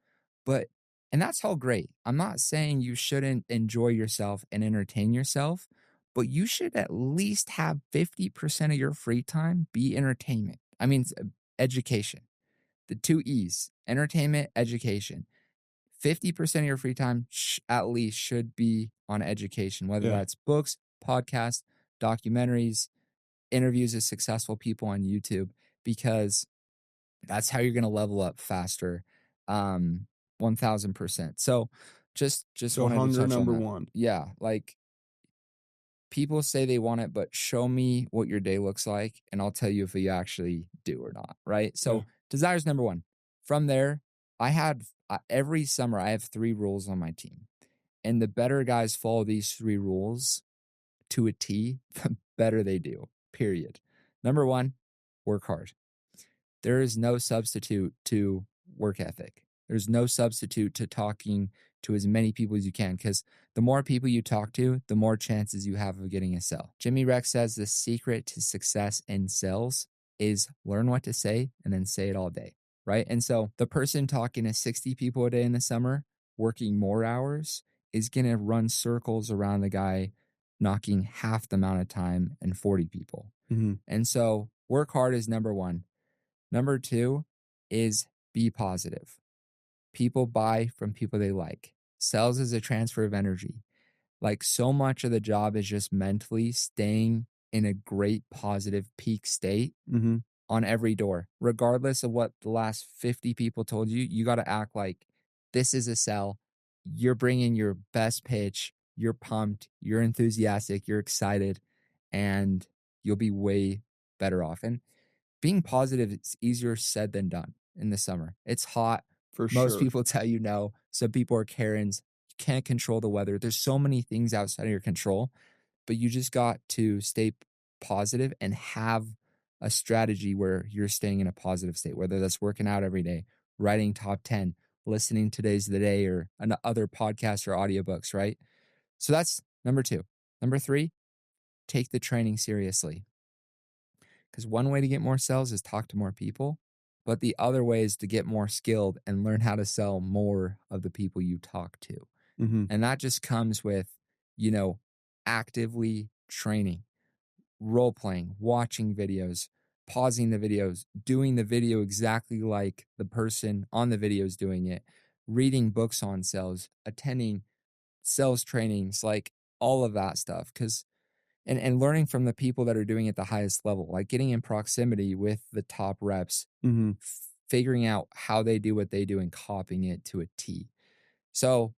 And that's all great. I'm not saying you shouldn't enjoy yourself and entertain yourself, but you should at least have 50% of your free time be entertainment. I mean, education. The 2 E's, entertainment, education. 50% of your free time at least should be on education, whether that's books, podcasts, documentaries, interviews with successful people on YouTube, because that's how you're going to level up faster. 1000%. So just So wanted to hunger touch on number that. 1. Yeah. Like, people say they want it, but show me what your day looks like, and I'll tell you if you actually do or not. Right. So desire's number 1. From there, every summer, I have 3 rules on my team. And the better guys follow these 3 rules to a T, the better they do, period. Number 1, work hard. There is no substitute to work ethic. There's no substitute to talking to as many people as you can, because the more people you talk to, the more chances you have of getting a sale. Jimmy Rex says the secret to success in sales is learn what to say and then say it all day, right? And so the person talking to 60 people a day in the summer, working more hours, is going to run circles around the guy knocking half the amount of time and 40 people. Mm-hmm. And so work hard is number 1. Number 2 is be positive. People buy from people they like. Sales is a transfer of energy. Like, so much of the job is just mentally staying in a great positive peak state on every door. Regardless of what the last 50 people told you, you got to act like this is a sell. You're bringing your best pitch. You're pumped. You're enthusiastic. You're excited. And you'll be way better off. And being positive is easier said than done in the summer. It's hot. Most people tell you no. Some people are Karens. You can't control the weather. There's so many things outside of your control, but you just got to stay positive and have a strategy where you're staying in a positive state, whether that's working out every day, writing top 10, listening to Today's the Day or other podcasts or audiobooks, right? So that's number 2. Number 3, take the training seriously. Because one way to get more sales is talk to more people. But the other way is to get more skilled and learn how to sell more of the people you talk to. And that just comes with, actively training, role playing, watching videos, pausing the videos, doing the video exactly like the person on the video is doing it, reading books on sales, attending sales trainings, like all of that stuff. And learning from the people that are doing it at the highest level, like getting in proximity with the top reps, figuring out how they do what they do and copying it to a T. So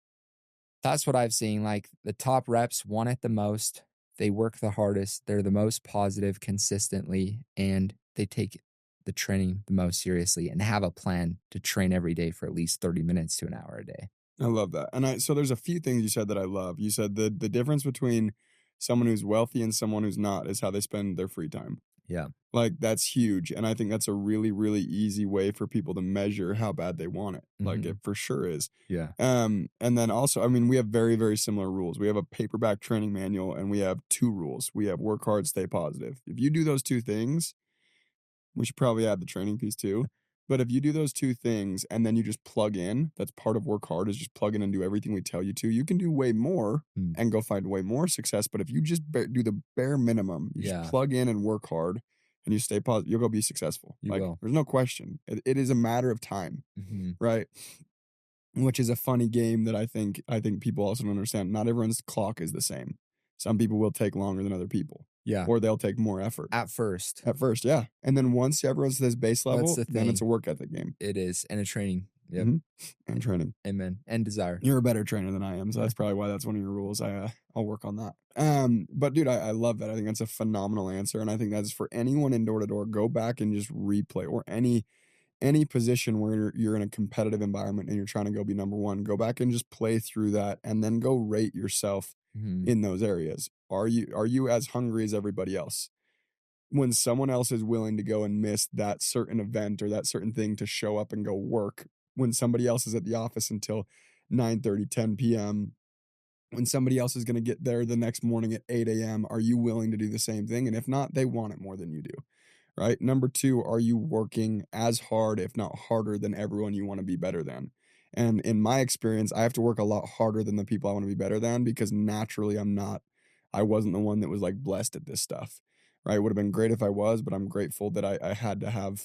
that's what I've seen. Like, the top reps want it the most. They work the hardest. They're the most positive consistently, and they take the training the most seriously and have a plan to train every day for at least 30 minutes to an hour a day. I love that. And so there's a few things you said that I love. You said the difference between someone who's wealthy and someone who's not is how they spend their free time. Yeah. Like, that's huge. And I think that's a really, really easy way for people to measure how bad they want it. Like, it for sure is. Yeah. And then also, I mean, we have very, very similar rules. We have a paperback training manual and we have 2 rules. We have work hard, stay positive. If you do those 2 things, we should probably add the training piece too. But if you do those 2 things and then you just plug in, that's part of work hard, is just plug in and do everything we tell you to. You can do way more and go find way more success. But if you just do the bare minimum, you just plug in and work hard and you stay positive, you'll go be successful. You will. There's no question. It is a matter of time, right? Which is a funny game that I think people also don't understand. Not everyone's clock is the same. Some people will take longer than other people. Yeah. Or they'll take more effort. At first, yeah. And then once everyone's at this base level, the then it's a thing. work ethic game. It is. And a training. Yep. And training. Amen. And desire. You're a better trainer than I am, so that's probably why that's one of your rules. I'll work on that. But dude, I love that. I think that's a phenomenal answer. And I think that's for anyone in door-to-door, go back and just replay, or any position where you're in a competitive environment and you're trying to go be number one, go back and just play through that and then go rate yourself in those areas. Are you as hungry as everybody else? When someone else is willing to go and miss that certain event or that certain thing to show up and go work, when somebody else is at the office until 9:30, 10 p.m., when somebody else is going to get there the next morning at 8 a.m., are you willing to do the same thing? And if not, they want it more than you do, right? Number 2, are you working as hard, if not harder, than everyone you want to be better than? And in my experience, I have to work a lot harder than the people I want to be better than, because naturally I wasn't the one that was like blessed at this stuff, right? It would have been great if I was, but I'm grateful that I had to have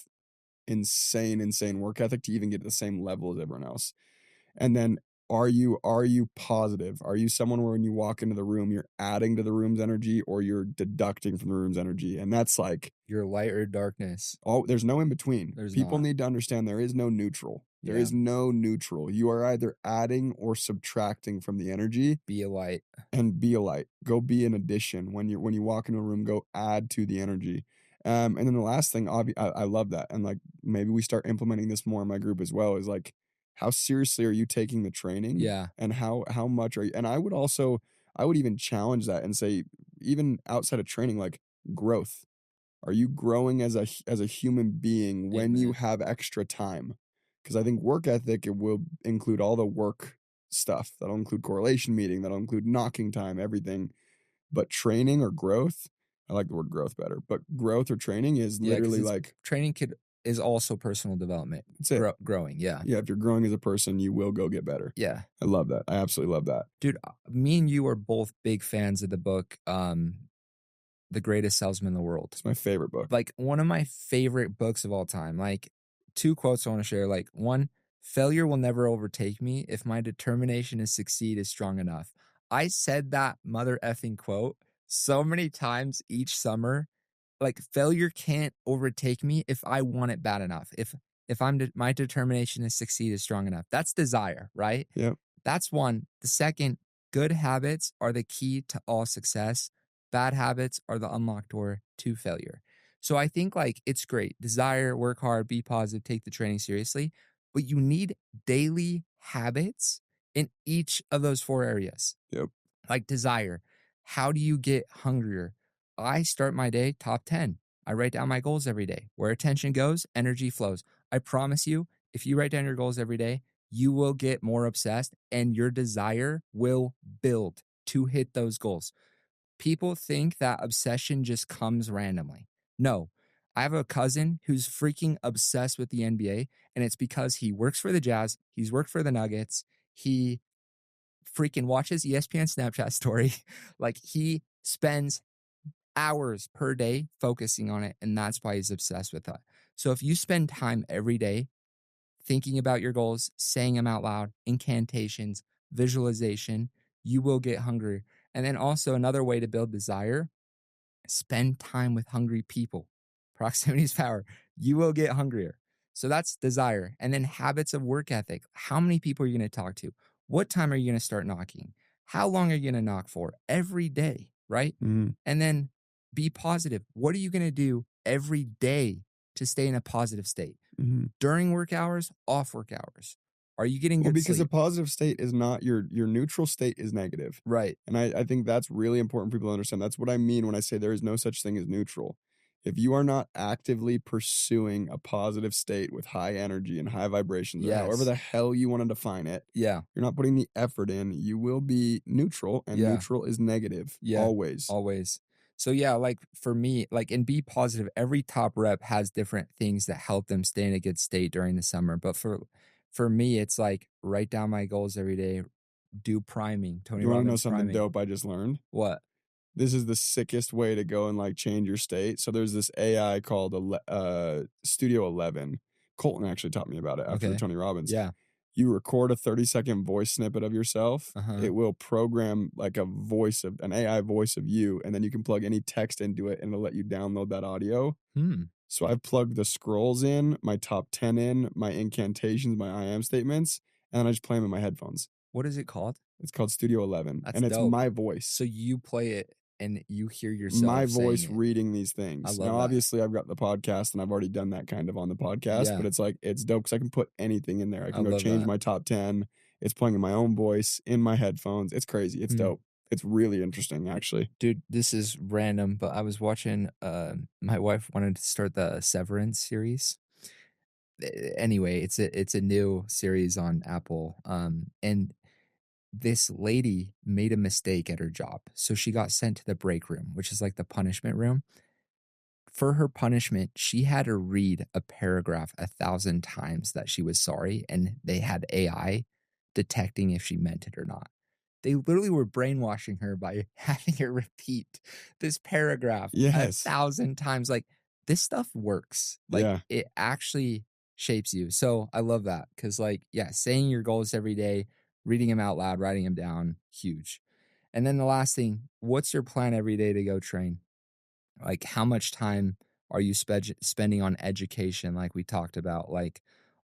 insane work ethic to even get to the same level as everyone else. And then are you positive? Are you someone where when you walk into the room, you're adding to the room's energy or you're deducting from the room's energy? And that's like your light or darkness. Oh, there's no in between. People not. need to understand there is no neutral. There is no neutral. You are either adding or subtracting from the energy. Be a light. And be a light. Go be an addition. When you walk into a room, go add to the energy. And then the last thing, I love that. And like, maybe we start implementing this more in my group as well, is like, how seriously are you taking the training? Yeah. And how much are you? And I would even challenge that and say, even outside of training, like growth. Are you growing as a human being when you have extra time? Because I think work ethic, it will include all the work stuff. That'll include correlation meeting. That'll include knocking time, everything. But training or growth, I like the word growth better. But growth or training is literally like training is also personal development. That's it. Growing. Yeah. Yeah. If you're growing as a person, you will go get better. Yeah. I love that. I absolutely love that. Dude, me and you are both big fans of the book, The Greatest Salesman in the World. It's my favorite book. Like, one of my favorite books of all time. Like, 2 quotes I want to share. Like, 1, failure will never overtake me if my determination to succeed is strong enough. I said that mother effing quote so many times each summer. Like, failure can't overtake me if I want it bad enough. If my determination to succeed is strong enough. That's desire, right? Yep. That's 1. The second, good habits are the key to all success. Bad habits are the unlocked door to failure. So I think, like, it's great. Desire, work hard, be positive, take the training seriously. But you need daily habits in each of those 4 areas. Yep. Like desire. How do you get hungrier? I start my day top 10. I write down my goals every day. Where attention goes, energy flows. I promise you, if you write down your goals every day, you will get more obsessed and your desire will build to hit those goals. People think that obsession just comes randomly. No. I have a cousin who's freaking obsessed with the NBA, and it's because he works for the Jazz, he's worked for the Nuggets, he freaking watches ESPN Snapchat story. Like, he spends hours per day focusing on it, and that's why he's obsessed with that. So if you spend time every day thinking about your goals, saying them out loud, incantations, visualization, you will get hungrier. And then also another way to build desire, spend time with hungry people. Proximity is power. You will get hungrier. So that's desire. And then habits of work ethic. How many people are you going to talk to? What time are you going to start knocking? How long are you going to knock for? Every day. right? Mhm. And then be positive. What are you going to do every day to stay in a positive state? Mhm. During work hours, off work hours? Are you getting Well, good because a sleep? positive state is not your neutral state is negative. Right. And I think that's really important for people to understand. That's what I mean when I say there is no such thing as neutral. If you are not actively pursuing a positive state with high energy and high vibrations, or however Yes. the hell you want to define it, Yeah. you're not putting the effort in, you will be neutral, and Yeah. neutral is negative. Yeah. Always. Always. So yeah, like for me, like and be positive. Every top rep has different things that help them stay in a good state during the summer. But for me, it's like write down my goals every day, do priming. Tony You want to know Robbins something priming. dope I just learned? What? This is the sickest way to go and like change your state. So there's this AI called Studio 11. Colton actually taught me about it after Okay. Tony Robbins. Yeah. You record a 30-second voice snippet of yourself. Uh-huh. It will program like an AI voice of you, and then you can plug any text into it and it'll let you download that audio. So I've plugged the scrolls in, my top 10 in, my incantations, my I am statements, and then I just play them in my headphones. What is it called? It's called Studio 11, That's and it's dope. my voice. So you play it and you hear yourself My saying voice it. reading these things. I love Now, that. obviously, I've got the podcast, and I've already done that kind of on the podcast, Yeah. but it's like, it's dope because I can put anything in there. I can go love change that. my top 10. It's playing in my own voice, in my headphones. It's crazy. It's dope. It's really interesting, actually. Dude, this is random, but I was watching, my wife wanted to start the Severance series. Anyway, it's a new series on Apple. And this lady made a mistake at her job. So she got sent to the break room, which is like the punishment room. For her punishment, she had to read a paragraph 1,000 times that she was sorry, and they had AI detecting if she meant it or not. They literally were brainwashing her by having her repeat this paragraph Yes. 1,000 times. Like, this stuff works. Like, Yeah. it actually shapes you. So I love that because, like, yeah, saying your goals every day, reading them out loud, writing them down, huge. And then the last thing, what's your plan every day to go train? Like, how much time are you spending on education, like we talked about? Like,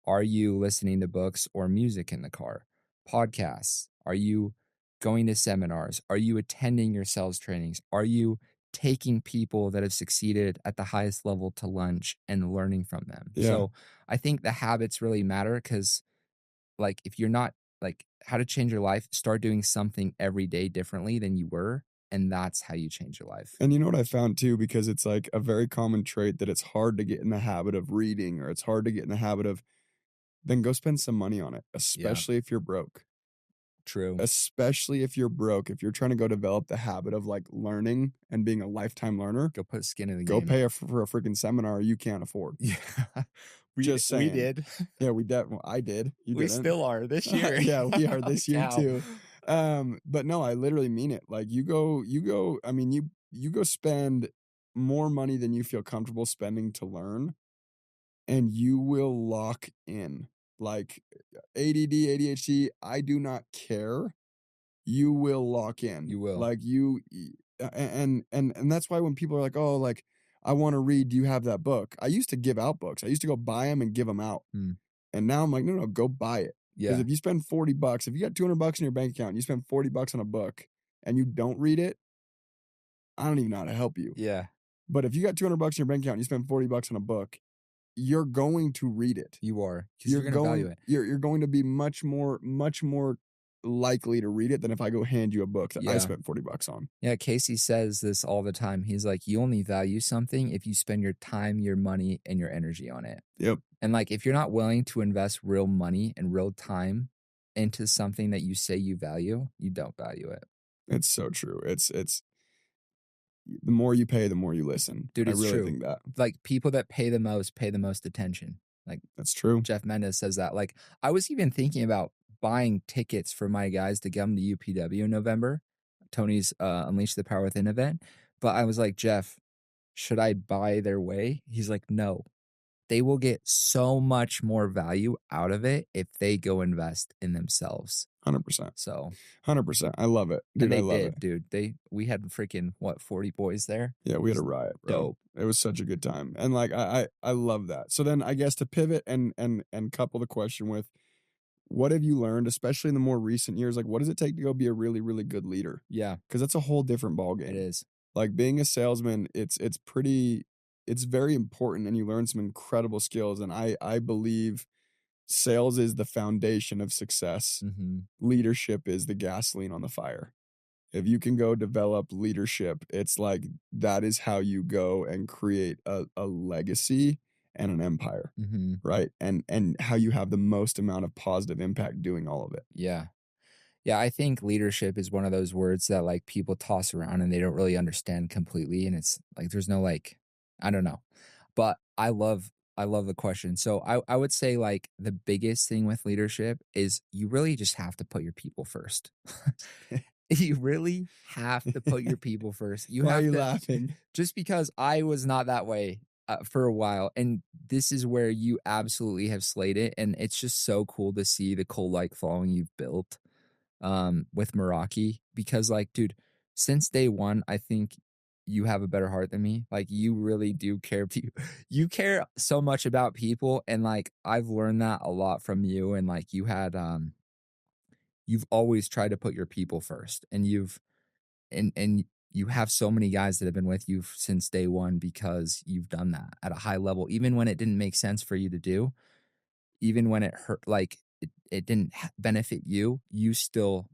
are you listening to books or music in the car? Podcasts? Are you going to seminars? Are you attending your sales trainings? Are you taking people that have succeeded at the highest level to lunch and learning from them? Yeah. So I think the habits really matter because, like, if you're not, like, how to change your life, start doing something every day differently than you were. And that's how you change your life. And you know what I found too, because it's like a very common trait that it's hard to get in the habit of reading, or it's hard to get in the habit of, then go spend some money on it, especially if you're broke. True. Especially if you're broke. If you're trying to go develop the habit of like learning and being a lifetime learner, Go put skin in the go game. pay for a freaking seminar you can't afford. Yeah. Just saying. We did. Yeah, I did. You We didn't. still are this year. Yeah, we are this year Cow. too. But no, I literally mean it. Like you go, I mean, you go spend more money than you feel comfortable spending to learn, and you will lock in. Like ADD, ADHD, I do not care. You will lock in. You will. Like and that's why when people are like, oh, like, I want to read, do you have that book? I used to give out books. I used to go buy them and give them out. And now I'm like, no, go buy it. Because Yeah. if you spend $40, if you got $200 in your bank account and you spend $40 on a book and you don't read it, I don't even know how to help you. Yeah. But if you got $200 in your bank account and you spend $40 on a book, you're going to read it. You are. Because you're going to value it. You're going to be much more likely to read it than if I go hand you a book that I Yeah. spent $40 on. Yeah. Casey says this all the time. He's like, you only value something if you spend your time, your money, and your energy on it. Yep. And like, if you're not willing to invest real money and real time into something that you say you value, you don't value it. It's so true. It's the more you pay, the more you listen. Dude, it's I really true. think that. Like, people that pay the most attention. Like, That's true. Jeff Mendez says that. Like, I was even thinking about buying tickets for my guys to come to UPW in November, Tony's Unleash the Power Within event. But I was like, Jeff, should I buy their way? He's like, no. They will get so much more value out of it if they go invest in themselves. 100%. So 100%. I love it. Dude, and they I love did, it. dude. We had freaking 40 boys there. Yeah, we had a riot, bro. Dope. It was such a good time. And like I love that. So then I guess to pivot and couple the question with, what have you learned, especially in the more recent years? Like, what does it take to go be a really, really good leader? Yeah, Because that's a whole different ballgame. it is. Like being a salesman, it's very important, and you learn some incredible skills. And I believe sales is the foundation of success. Mm-hmm. Leadership is the gasoline on the fire. If you can go develop leadership, it's like that is how you go and create a legacy and an empire, Mm-hmm. right? And how you have the most amount of positive impact doing all of it. Yeah. Yeah, I think leadership is one of those words that like people toss around and they don't really understand completely. And it's like there's no like, I don't know. But I love the question. So I would say like the biggest thing with leadership is you really just have to put your people first. You really have to put your people first. You Why have are you to, laughing? just because I was not that way for a while. And this is where you absolutely have slayed it. And it's just so cool to see the cult-like following you've built with Meraki, because like, dude, since day one, I think you have a better heart than me. Like you really do care. You care so much about people. And like, I've learned that a lot from you. And like you've always tried to put your people first, and and you have so many guys that have been with you since day one because you've done that at a high level, even when it didn't make sense for you to do, even when it hurt, like it didn't benefit you, you still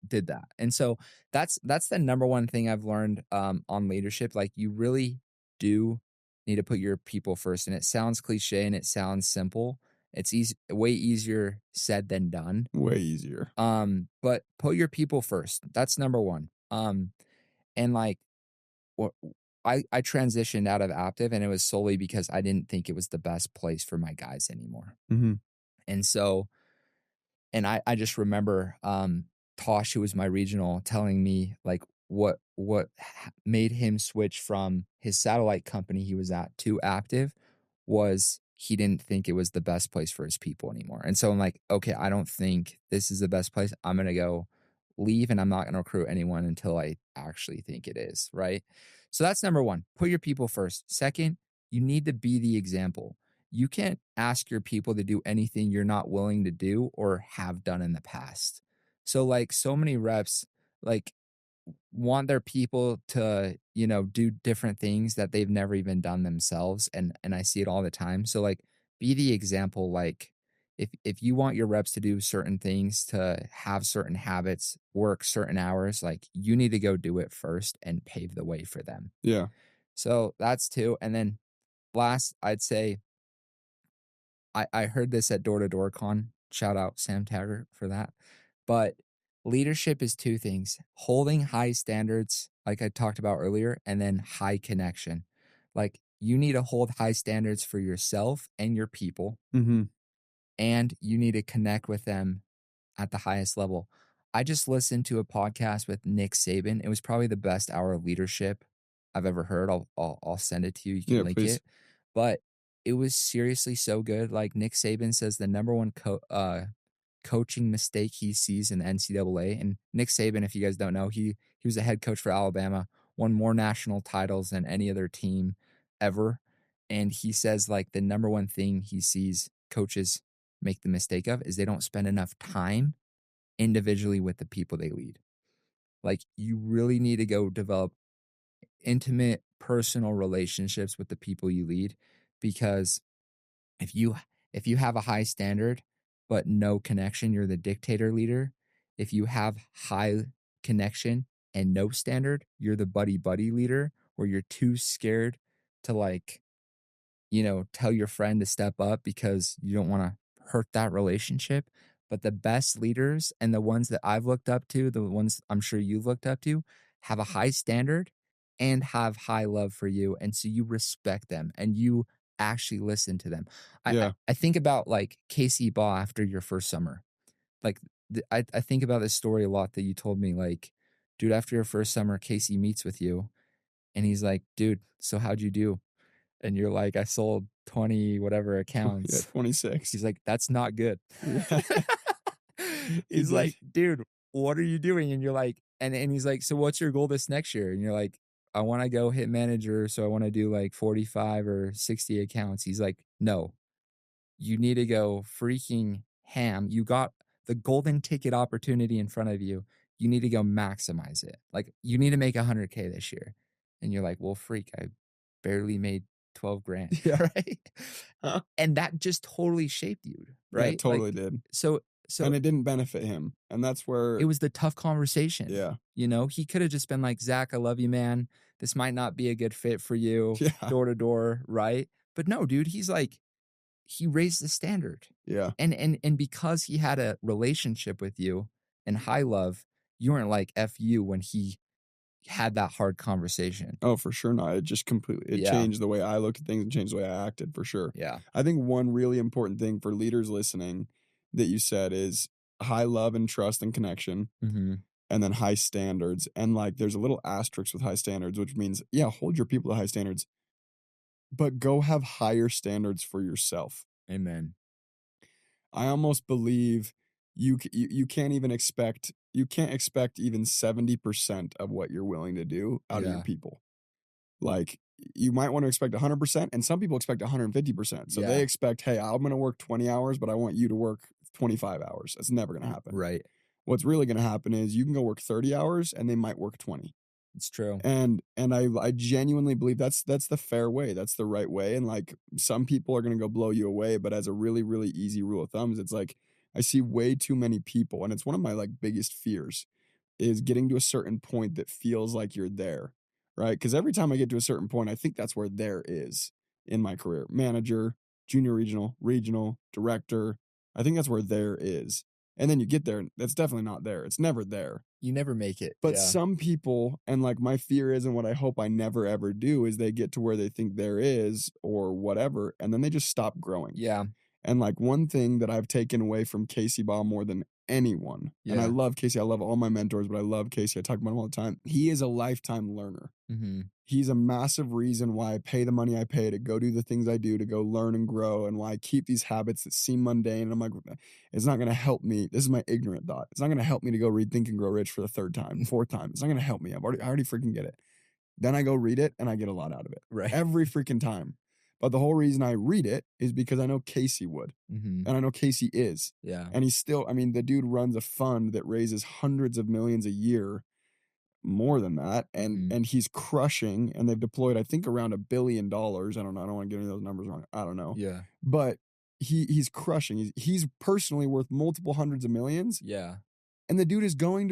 did that. And so that's the number one thing I've learned on leadership. Like you really do need to put your people first. And it sounds cliche and it sounds simple. It's way easier said than done. Way easier. But put your people first. That's number one. And like what I transitioned out of active, and it was solely because I didn't think it was the best place for my guys anymore. Mm-hmm. And so, and I just remember Tosh, who was my regional, telling me like what made him switch from his satellite company he was at to active was he didn't think it was the best place for his people anymore. And so I'm like, okay, I don't think this is the best place. I'm going to go leave, and I'm not going to recruit anyone until I actually think it is, right? So that's number one. Put your people first. Second, you need to be the example. You can't ask your people to do anything you're not willing to do or have done in the past. So like so many reps like want their people to, you know, do different things that they've never even done themselves, and I see it all the time. So like be the example. Like if you want your reps to do certain things, to have certain habits, work certain hours, like you need to go do it first and pave the way for them. Yeah. So that's two. And then last, I'd say I heard this at Door to Door Con. Shout out Sam Taggart for that. But leadership is two things: holding high standards, like I talked about earlier, and then high connection. Like you need to hold high standards for yourself and your people, Mm-hmm. and you need to connect with them at the highest level. I just listened to a podcast with Nick Saban. It was probably the best hour of leadership I've ever heard. I'll send it to you. You can link please. it. But it was seriously so good. Like Nick Saban says, the number one coaching mistake he sees in the NCAA. And Nick Saban, if you guys don't know, he was a head coach for Alabama, won more national titles than any other team ever. And he says like the number one thing he sees coaches make the mistake of is they don't spend enough time individually with the people they lead. Like you really need to go develop intimate personal relationships with the people you lead, because if you have a high standard but no connection, you're the dictator leader. If you have high connection and no standard, you're the buddy buddy leader, where you're too scared to like, you know, tell your friend to step up because you don't want to hurt that relationship. But the best leaders, and the ones that I've looked up to, the ones I'm sure you've looked up to, have a high standard and have high love for you. And so you respect them and you actually listen to them. Yeah. I think about like Casey Baugh after your first summer. Like I think about this story a lot that you told me, like, dude, after your first summer, Casey meets with you and he's like, dude, so how'd you do? And you're like, I sold 20 whatever Yeah, accounts. 26. He's like, that's not good. Yeah. He's did. like, dude, what are you doing? And you're like, and he's like, so what's your goal this next year? And you're like, I want to go hit manager. So I want to do like 45 or 60 accounts. He's like, no, you need to go freaking ham. You got the golden ticket opportunity in front of you. You need to go maximize it. Like, you need to make 100K this year. And you're like, well, freak, I barely made 12 grand. Yeah. Right. And that just totally shaped you. Yeah, Right. it totally Like, did. So And it didn't benefit him. And that's where it was the tough conversation. Yeah. You know, he could have just been like, Zach, I love you, man. This might not be a good fit for you. Yeah. Door to door. Right. But no, dude, he's like, he raised the standard. Yeah. And because he had a relationship with you and high love, you weren't like F you when he had that hard conversation. Oh, for sure not. It just completely Yeah. changed the way I look at things and changed the way I acted, for sure. Yeah. I think one really important thing for leaders listening that you said is high love and trust and connection, Mm-hmm. and then high standards. And like, there's a little asterisk with high standards, which means, yeah, hold your people to high standards, but go have higher standards for yourself. Amen. I almost believe you can't expect even 70% of what you're willing to do out of your Yeah. people. Like, you might want to expect 100%, and some people expect 150%. So they Yeah. expect, hey, I'm going to work 20 hours, but I want you to work 25 hours. That's never going to happen. Right. What's really going to happen is you can go work 30 hours and they might work 20. It's true. And I genuinely believe that's the fair way. That's the right way. And like, some people are going to go blow you away, but as a really, really easy rule of thumb, it's like, I see way too many people, and it's one of my like biggest fears, is getting to a certain point that feels like you're there, right? Because every time I get to a certain point, I think that's where there is in my career. Manager, junior regional, director. I think that's where there is. And then you get there, and that's definitely not there. It's never there. You never make it. But Yeah. some people, and like my fear is, and what I hope I never ever do, is they get to where they think there is or whatever, and then they just stop growing. Yeah. And like, one thing that I've taken away from Casey Ball more than anyone, and I Yeah. love Casey, I love all my mentors, but I love Casey, I talk about him all the time. He is a lifetime learner. Mm-hmm. He's a massive reason why I pay the money I pay to go do the things I do, to go learn and grow, and why I keep these habits that seem mundane. And I'm like, it's not going to help me. This is my ignorant thought. It's not going to help me to go read Think and Grow Rich for the third time, fourth time. It's not going to help me. I already freaking get it. Then I go read it and I get a lot out of it. Right. Every freaking time. But the whole reason I read it is because I know Casey would. Mm-hmm. And I know Casey is. Yeah. And he's still, I mean, the dude runs a fund that raises hundreds of millions a year, more than that. Mhm. And he's crushing, and they've deployed, I think, around $1 billion. I don't know. I don't want to get any of those numbers wrong. I don't know. Yeah. But he's crushing. He's personally worth multiple hundreds of millions. Yeah. And the dude is going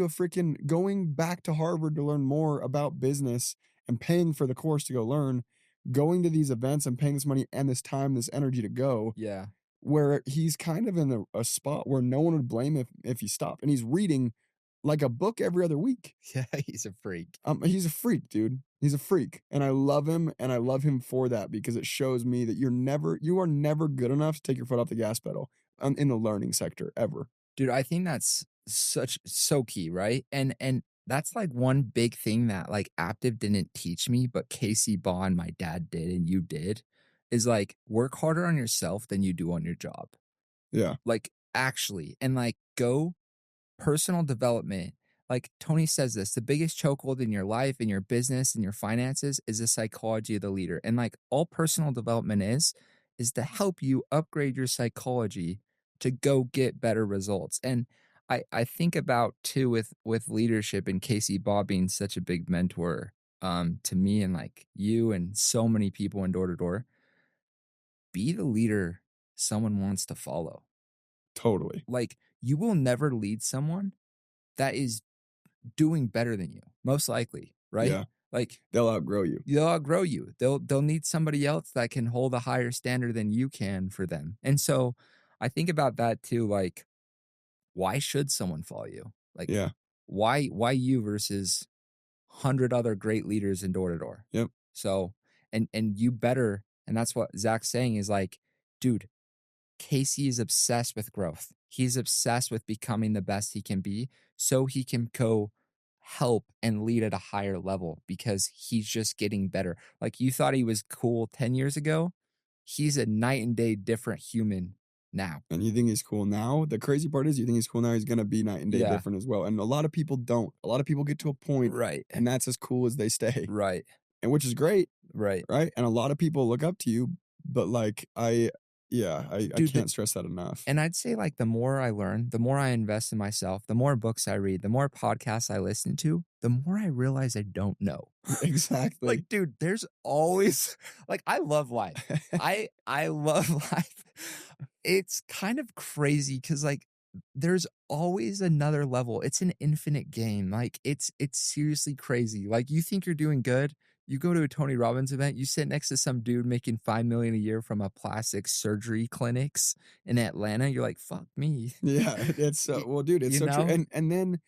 back to Harvard to learn more about business and paying for the course to go learn, going to these events and paying this money and this time, this energy to go, Yeah. where he's kind of in a spot where no one would blame if he stopped. And he's reading like a book every other week. Yeah. He's a freak. He's a freak, dude. He's a freak. And I love him, and I love him for that, because it shows me that you are never good enough to take your foot off the gas pedal in the learning sector, ever. Dude, I think that's so key, right? And that's like one big thing that like Aptive didn't teach me, but Casey Bond, my dad did, and you did, is like, work harder on yourself than you do on your job. Yeah. Like, actually, and like, go personal development. Like Tony says this, the biggest chokehold in your life, in your business, in your finances is the psychology of the leader. And like, all personal development is to help you upgrade your psychology to go get better results. And I think about too with leadership, and Casey Bob being such a big mentor to me, and like you and so many people in door to door. Be the leader someone wants to follow. Totally. Like, you will never lead someone that is doing better than you, most likely, right? Yeah. Like, They'll outgrow you. they'll outgrow you. They'll need somebody else that can hold a higher standard than you can for them. And so I think about that too. Like, why should someone follow you? Like, Yeah. why you versus 100 other great leaders in door to door? Yep. So, and you better, and that's what Zach's saying is like, dude, Casey is obsessed with growth. He's obsessed with becoming the best he can be, so he can go help and lead at a higher level, because he's just getting better. Like, you thought he was cool 10 years ago. He's a night and day different human now. And you think he's cool now? The crazy part is, you think he's cool now, he's going to be night and day Yeah. different as well. And a lot of people don't. A lot of people get to a point, Right. and that's as cool as they stay. Right. And which is great, Right. right? And a lot of people look up to you, but like, Yeah, I Dude, can't stress that enough. And I'd say like the more I learn, the more I invest in myself, the more books I read, the more podcasts I listen to, the more I realize I don't know. Exactly. Like, dude, there's always like I love life. I love life. It's kind of crazy because like there's always another level. It's an infinite game. Like it's seriously crazy. Like you think you're doing good. You go to a Tony Robbins event, you sit next to some dude making $5 million a year from a plastic surgery clinics in Atlanta. You're like, fuck me. Yeah, it's so well, dude, it's You so true. know? And then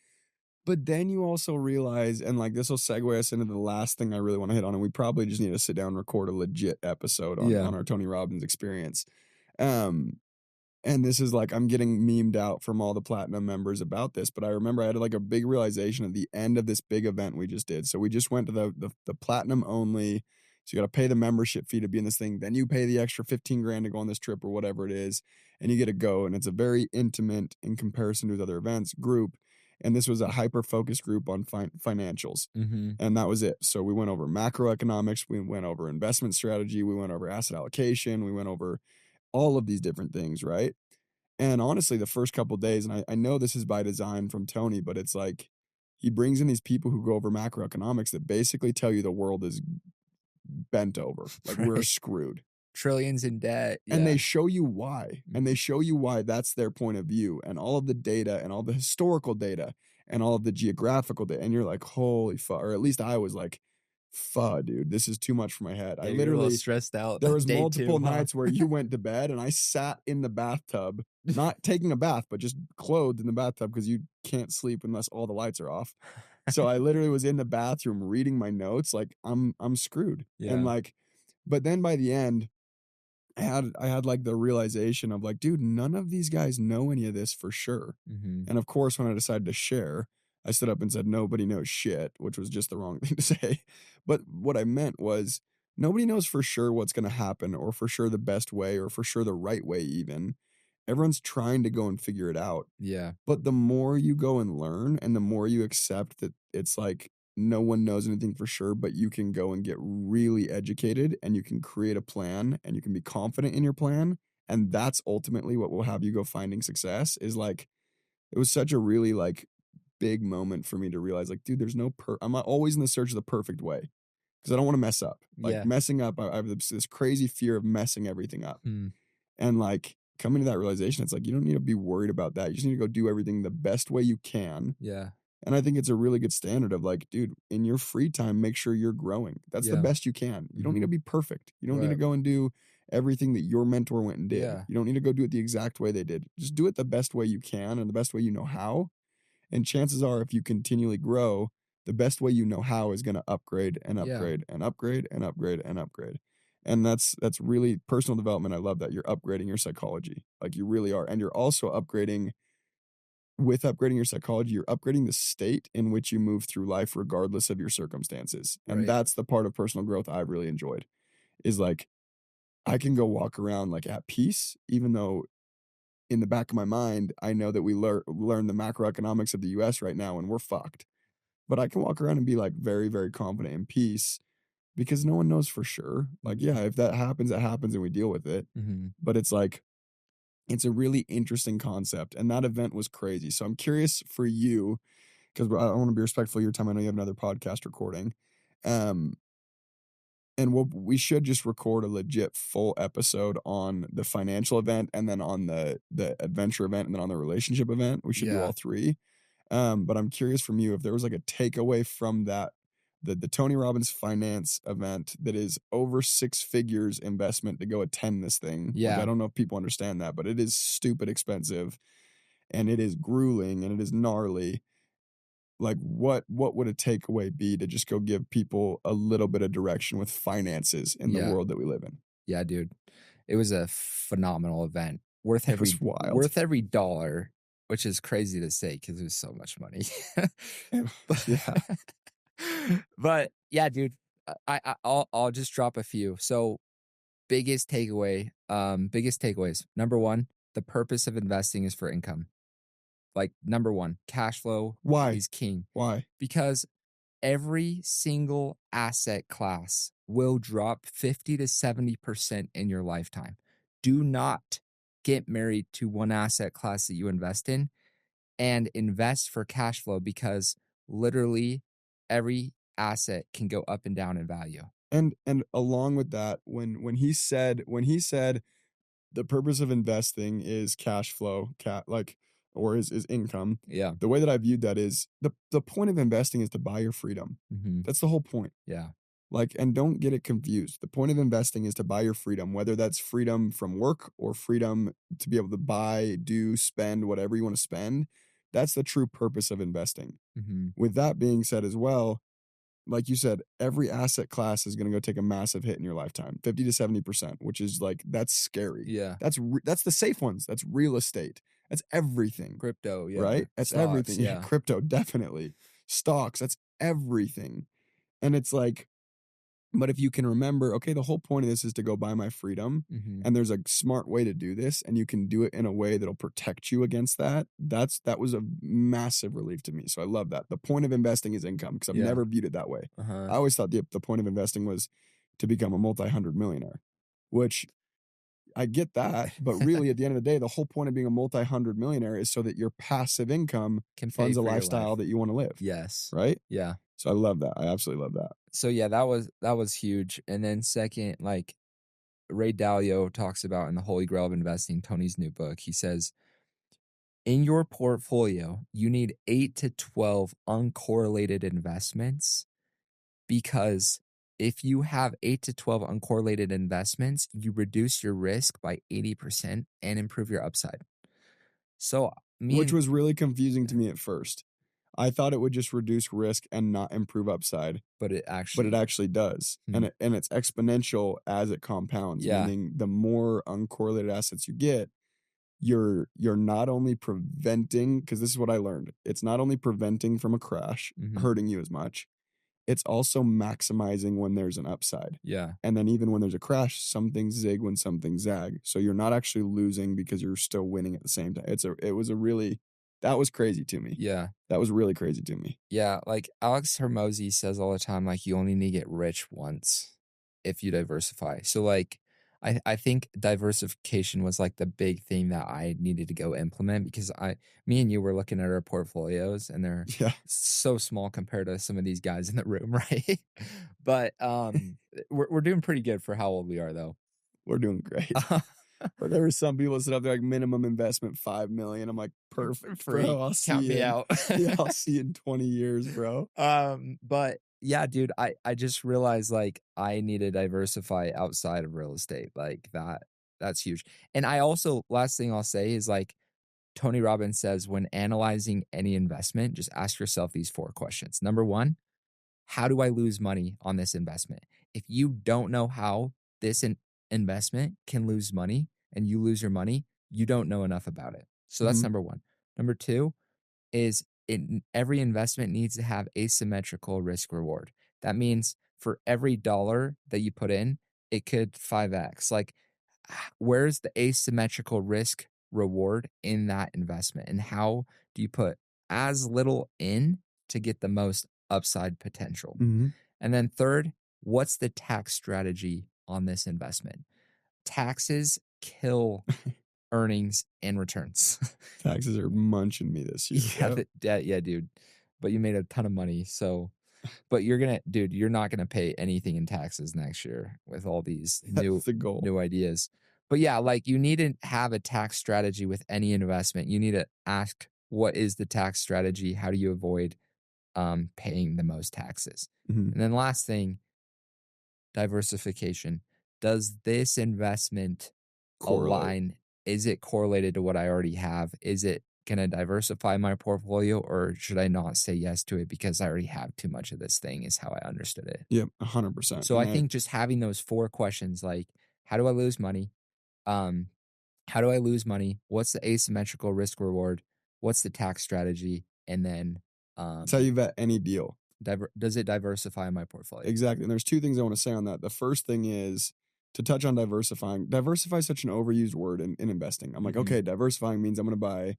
but then you also realize, and like this will segue us into the last thing I really want to hit on, and we probably just need to sit down and record a legit episode on, Yeah. on our Tony Robbins experience. And this is like, I'm getting memed out from all the platinum members about this, but I remember I had like a big realization at the end of this big event we just did. So we just went to the platinum only. So you got to pay the membership fee to be in this thing. Then you pay the extra 15 grand to go on this trip or whatever it is. And you get to go. And it's a very intimate in comparison to other events group. And this was a hyper-focused group on financials. Mm-hmm. And that was it. So we went over macroeconomics. We went over investment strategy. We went over asset allocation. We went over all of these different things, right? And honestly, the first couple days, and I know this is by design from Tony, but it's like he brings in these people who go over macroeconomics that basically tell you the world is bent over. Like we're Right. screwed. Trillions in debt. And they Yeah. show you why. And they show you why that's their point of view and all of the data and all the historical data and all of the geographical data. And you're like, holy fuck. Or at least I was like, fuck, dude, this is too much for my head. Yeah, I you're a little literally stressed out. there was day multiple 2, huh? nights where you went to bed and I sat in the bathtub, not taking a bath, but just clothed in the bathtub because you can't sleep unless all the lights are off. So I literally was in the bathroom reading my notes, like I'm screwed. Yeah. And like, but then by the end, I had like the realization of like, dude, none of these guys know any of this for sure. Mm-hmm. And of course, when I decided to share, I stood up and said, nobody knows shit, which was just the wrong thing to say. But what I meant was nobody knows for sure what's going to happen or for sure the best way or for sure the right way even. Everyone's trying to go and figure it out. Yeah. But the more you go and learn and the more you accept that it's like no one knows anything for sure, but you can go and get really educated and you can create a plan and you can be confident in your plan. And that's ultimately what will have you go finding success is like, it was such a really like big moment for me to realize like, dude, there's no, I'm always in the search of the perfect way because I don't want to mess up. Like Yeah. messing up, I have this crazy fear of messing everything up. Hmm. And like coming to that realization, it's like, you don't need to be worried about that. You just need to go do everything the best way you can. Yeah. And I think it's a really good standard of like, dude, in your free time, make sure you're growing. That's the Yeah. best you can. You don't need to be perfect. You don't need to Right. go and do everything that your mentor went and did. Yeah. You don't need to go do it the exact way they did. Just do it the best way you can and the best way you know how. And chances are, if you continually grow, the best way you know how is going to upgrade and Yeah. upgrade and upgrade and upgrade and upgrade. And that's really personal development. I love that. You're upgrading your psychology. Like you really are. And you're also upgrading with upgrading your psychology, you're upgrading the state in which you move through life regardless of your circumstances. And Right. that's the part of personal growth I've really enjoyed is like, I can go walk around like at peace, even though in the back of my mind, I know that we learn the macroeconomics of the US right now and we're fucked. But I can walk around and be like very, very confident in peace because no one knows for sure. Like, yeah, if that happens, it happens and we deal with it. Mm-hmm. But it's like, it's a really interesting concept. And that event was crazy. So I'm curious for you, because I want to be respectful of your time. I know you have another podcast recording. And we should just record a legit full episode on the financial event and then on the adventure event and then on the relationship event. We should do Yeah. all three. But I'm curious from you if there was like a takeaway from that, the Tony Robbins finance event that is over 6 figures investment to go attend this thing. Yeah. Like, I don't know if people understand that, but it is stupid expensive and it is grueling and it is gnarly. Like what would a takeaway be to just go give people a little bit of direction with finances in the Yeah. world that we live in? Yeah, dude. It was a phenomenal event. Worth It every was wild. worth every dollar, which is crazy to say because it was so much money. Yeah. But yeah, dude. I'll just drop a few. So biggest takeaways. Number 1, the purpose of investing is for income. Like number 1, cash flow Why? is king. Why? Because every single asset class will drop 50 to 70% in your lifetime. do not get married to one asset class that you invest in, and invest for cash flow, because literally every asset can go up and down in value. And along with that, when he said the purpose of investing is cash flow, or is income. Yeah. The way that I viewed that is the point of investing is to buy your freedom. Mm-hmm. That's the whole point. Yeah. Like, and don't get it confused. The point of investing is to buy your freedom, whether that's freedom from work or freedom to be able to buy, do, spend whatever you want to spend. That's the true purpose of investing. Mm-hmm. With that being said as well, like you said, every asset class is going to go take a massive hit in your lifetime, 50 to 70%, which is like, that's scary. Yeah. That's the safe ones. That's real estate. That's everything. Crypto. Yeah. Right? That's Stocks, everything. Yeah. Crypto, definitely. Stocks, that's everything. And it's like, but if you can remember, okay, the whole point of this is to go buy my freedom, Mm-hmm. and there's a smart way to do this, and you can do it in a way that'll protect you against that. That was a massive relief to me. So I love that. The point of investing is income, because I've never viewed it that way. Uh-huh. I always thought the point of investing was to become a multi-hundred millionaire, which I get that, but really at the end of the day, the whole point of being a multi-hundred millionaire is so that your passive income Can funds pay a for your lifestyle life. that you want to live. Yes. Right? Yeah. So I love that. I absolutely love that. So yeah, that was huge. And then second, like Ray Dalio talks about in The Holy Grail of Investing, Tony's new book, he says, in your portfolio, you need 8 to 12 uncorrelated investments, because if you have 8 to 12 uncorrelated investments, you reduce your risk by 80% and improve your upside. So which was really confusing to me at first. I thought it would just reduce risk and not improve upside, but it actually does. Hmm. And it's exponential as it compounds. Yeah. Meaning the more uncorrelated assets you get, you're not only preventing, because this is what I learned, it's not only preventing from a crash, Mhm. hurting you as much, it's also maximizing when there's an upside. Yeah. And then even when there's a crash, some things zig when some things zag. So you're not actually losing because you're still winning at the same time. That was crazy to me. Yeah. That was really crazy to me. Yeah. Like Alex Hormozy says all the time, like, you only need to get rich once if you diversify. So like, I think diversification was like the big thing that I needed to go implement, because me and you were looking at our portfolios and they're so small compared to some of these guys in the room, right? But we're doing pretty good for how old we are, though. We're doing great. But there were some people that said up there like minimum investment $5 million. I'm like, perfect, bro. I'll see Count you me out. Yeah, I'll see you in 20 years, bro. But yeah, dude, I just realized like I need to diversify outside of real estate. Like that's huge. And I also, last thing I'll say is, like Tony Robbins says, when analyzing any investment, just ask yourself these 4 questions. Number 1, how do I lose money on this investment? If you don't know how this investment can lose money and you lose your money, you don't know enough about it. So that's number 1. Number 2 is every investment needs to have asymmetrical risk reward. That means for every dollar that you put in, it could 5x. Like, where's the asymmetrical risk reward in that investment? And how do you put as little in to get the most upside potential? Mm-hmm. And then third, what's the tax strategy on this investment? Taxes kill earnings and returns. Taxes are munching me this year. Yeah, dude. But you made a ton of money. So, but you're not going to pay anything in taxes next year with all these new ideas. But yeah, like, you need to have a tax strategy with any investment. You need to ask, what is the tax strategy? How do you avoid paying the most taxes? Mm-hmm. And then last thing, diversification. Does this investment align? Is it correlated to what I already have? Is it going to diversify my portfolio, or should I not say yes to it because I already have too much of this thing, is how I understood it. Yep, 100%. So I think just having those 4 questions, like, how do I lose money? How do I lose money? What's the asymmetrical risk reward? What's the tax strategy? And then that's how you vet any deal. Does it diversify my portfolio? Exactly. And there's 2 things I want to say on that. The first thing is to touch on diversifying. Diversify is such an overused word in investing. I'm like, okay, diversifying means I'm going to buy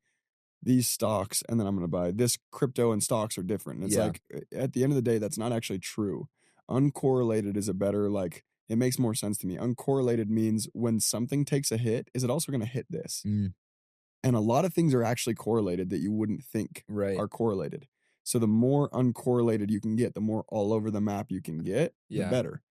these stocks and then I'm going to buy this crypto, and stocks are different. And it's like, at the end of the day, that's not actually true. Uncorrelated is a better, like, it makes more sense to me. Uncorrelated means when something takes a hit, is it also going to hit this? And a lot of things are actually correlated that you wouldn't think are correlated. So the more uncorrelated you can get, the more all over the map you can get, the better.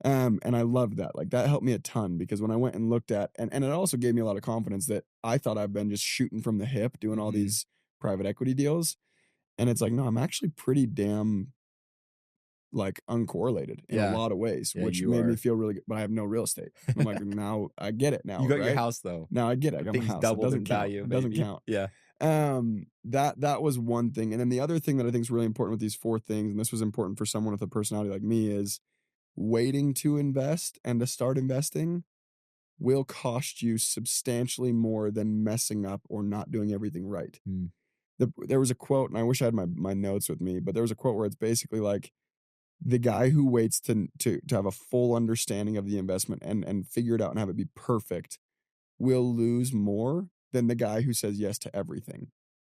And I love that. Like that helped me a ton because when I went and looked at, and it also gave me a lot of confidence that I thought I've been just shooting from the hip, doing all these private equity deals. And it's like, no, I'm actually pretty damn like uncorrelated in a lot of ways, which made me feel really good. But I have no real estate. I'm like, now I get it now. You got your house though. Now I get it. I got my house. It doesn't count. Value, it doesn't count. Yeah. That was one thing. And then the other thing that I think is really important with these 4 things, and this was important for someone with a personality like me, is waiting to invest and to start investing will cost you substantially more than messing up or not doing everything right. There was a quote, and I wish I had my notes with me, but there was a quote where it's basically like, the guy who waits to have a full understanding of the investment and figure it out and have it be perfect will lose more than the guy who says yes to everything.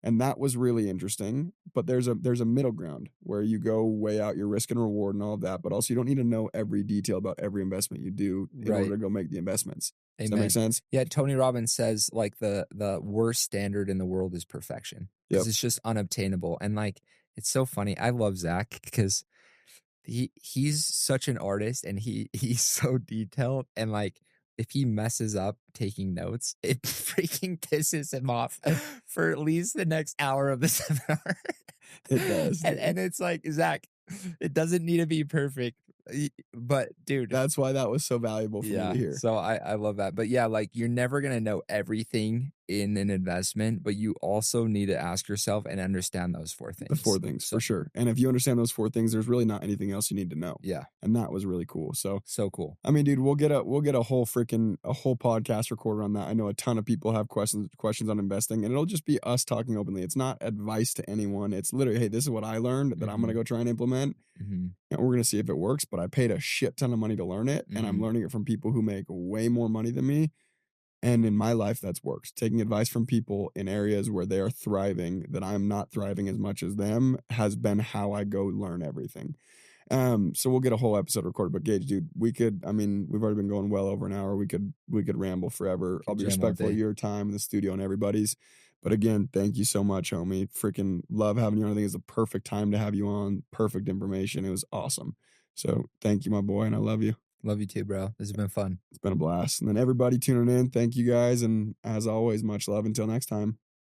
And that was really interesting. But there's a middle ground where you go weigh out your risk and reward and all of that. But also you don't need to know every detail about every investment you do in order to go make the investments. Does that make sense? Yeah. Tony Robbins says like the worst standard in the world is perfection because it's just unobtainable. And like, it's so funny. I love Zack because he's such an artist and he's so detailed, and like if he messes up taking notes, it freaking pisses him off for at least the next hour of the seminar. It does. And it's like, Zack, it doesn't need to be perfect. But dude, that's why that was so valuable for me to hear. So I love that. But yeah, like you're never going to know everything in an investment, but you also need to ask yourself and understand those 4 things. The 4 things for sure. And if you understand those 4 things, there's really not anything else you need to know. Yeah. And that was really cool. So cool. I mean, dude, we'll get a whole podcast recorded on that. I know a ton of people have questions on investing, and it'll just be us talking openly. It's not advice to anyone. It's literally, hey, this is what I learned that I'm going to go try and implement. And we're going to see if it works, but I paid a shit ton of money to learn it. And I'm learning it from people who make way more money than me. And in my life, that's worked. Taking advice from people in areas where they are thriving, that I'm not thriving as much as them, has been how I go learn everything. So we'll get a whole episode recorded. But Gage, dude, we've already been going well over an hour. We could ramble forever. I'll be respectful of your time in the studio and everybody's. But again, thank you so much, homie. Freaking love having you on. I think it's the perfect time to have you on. Perfect information. It was awesome. So thank you, my boy, and I love you. Love you too, bro. This has been fun. It's been a blast. And then everybody tuning in, thank you guys. And as always, much love. Until next time.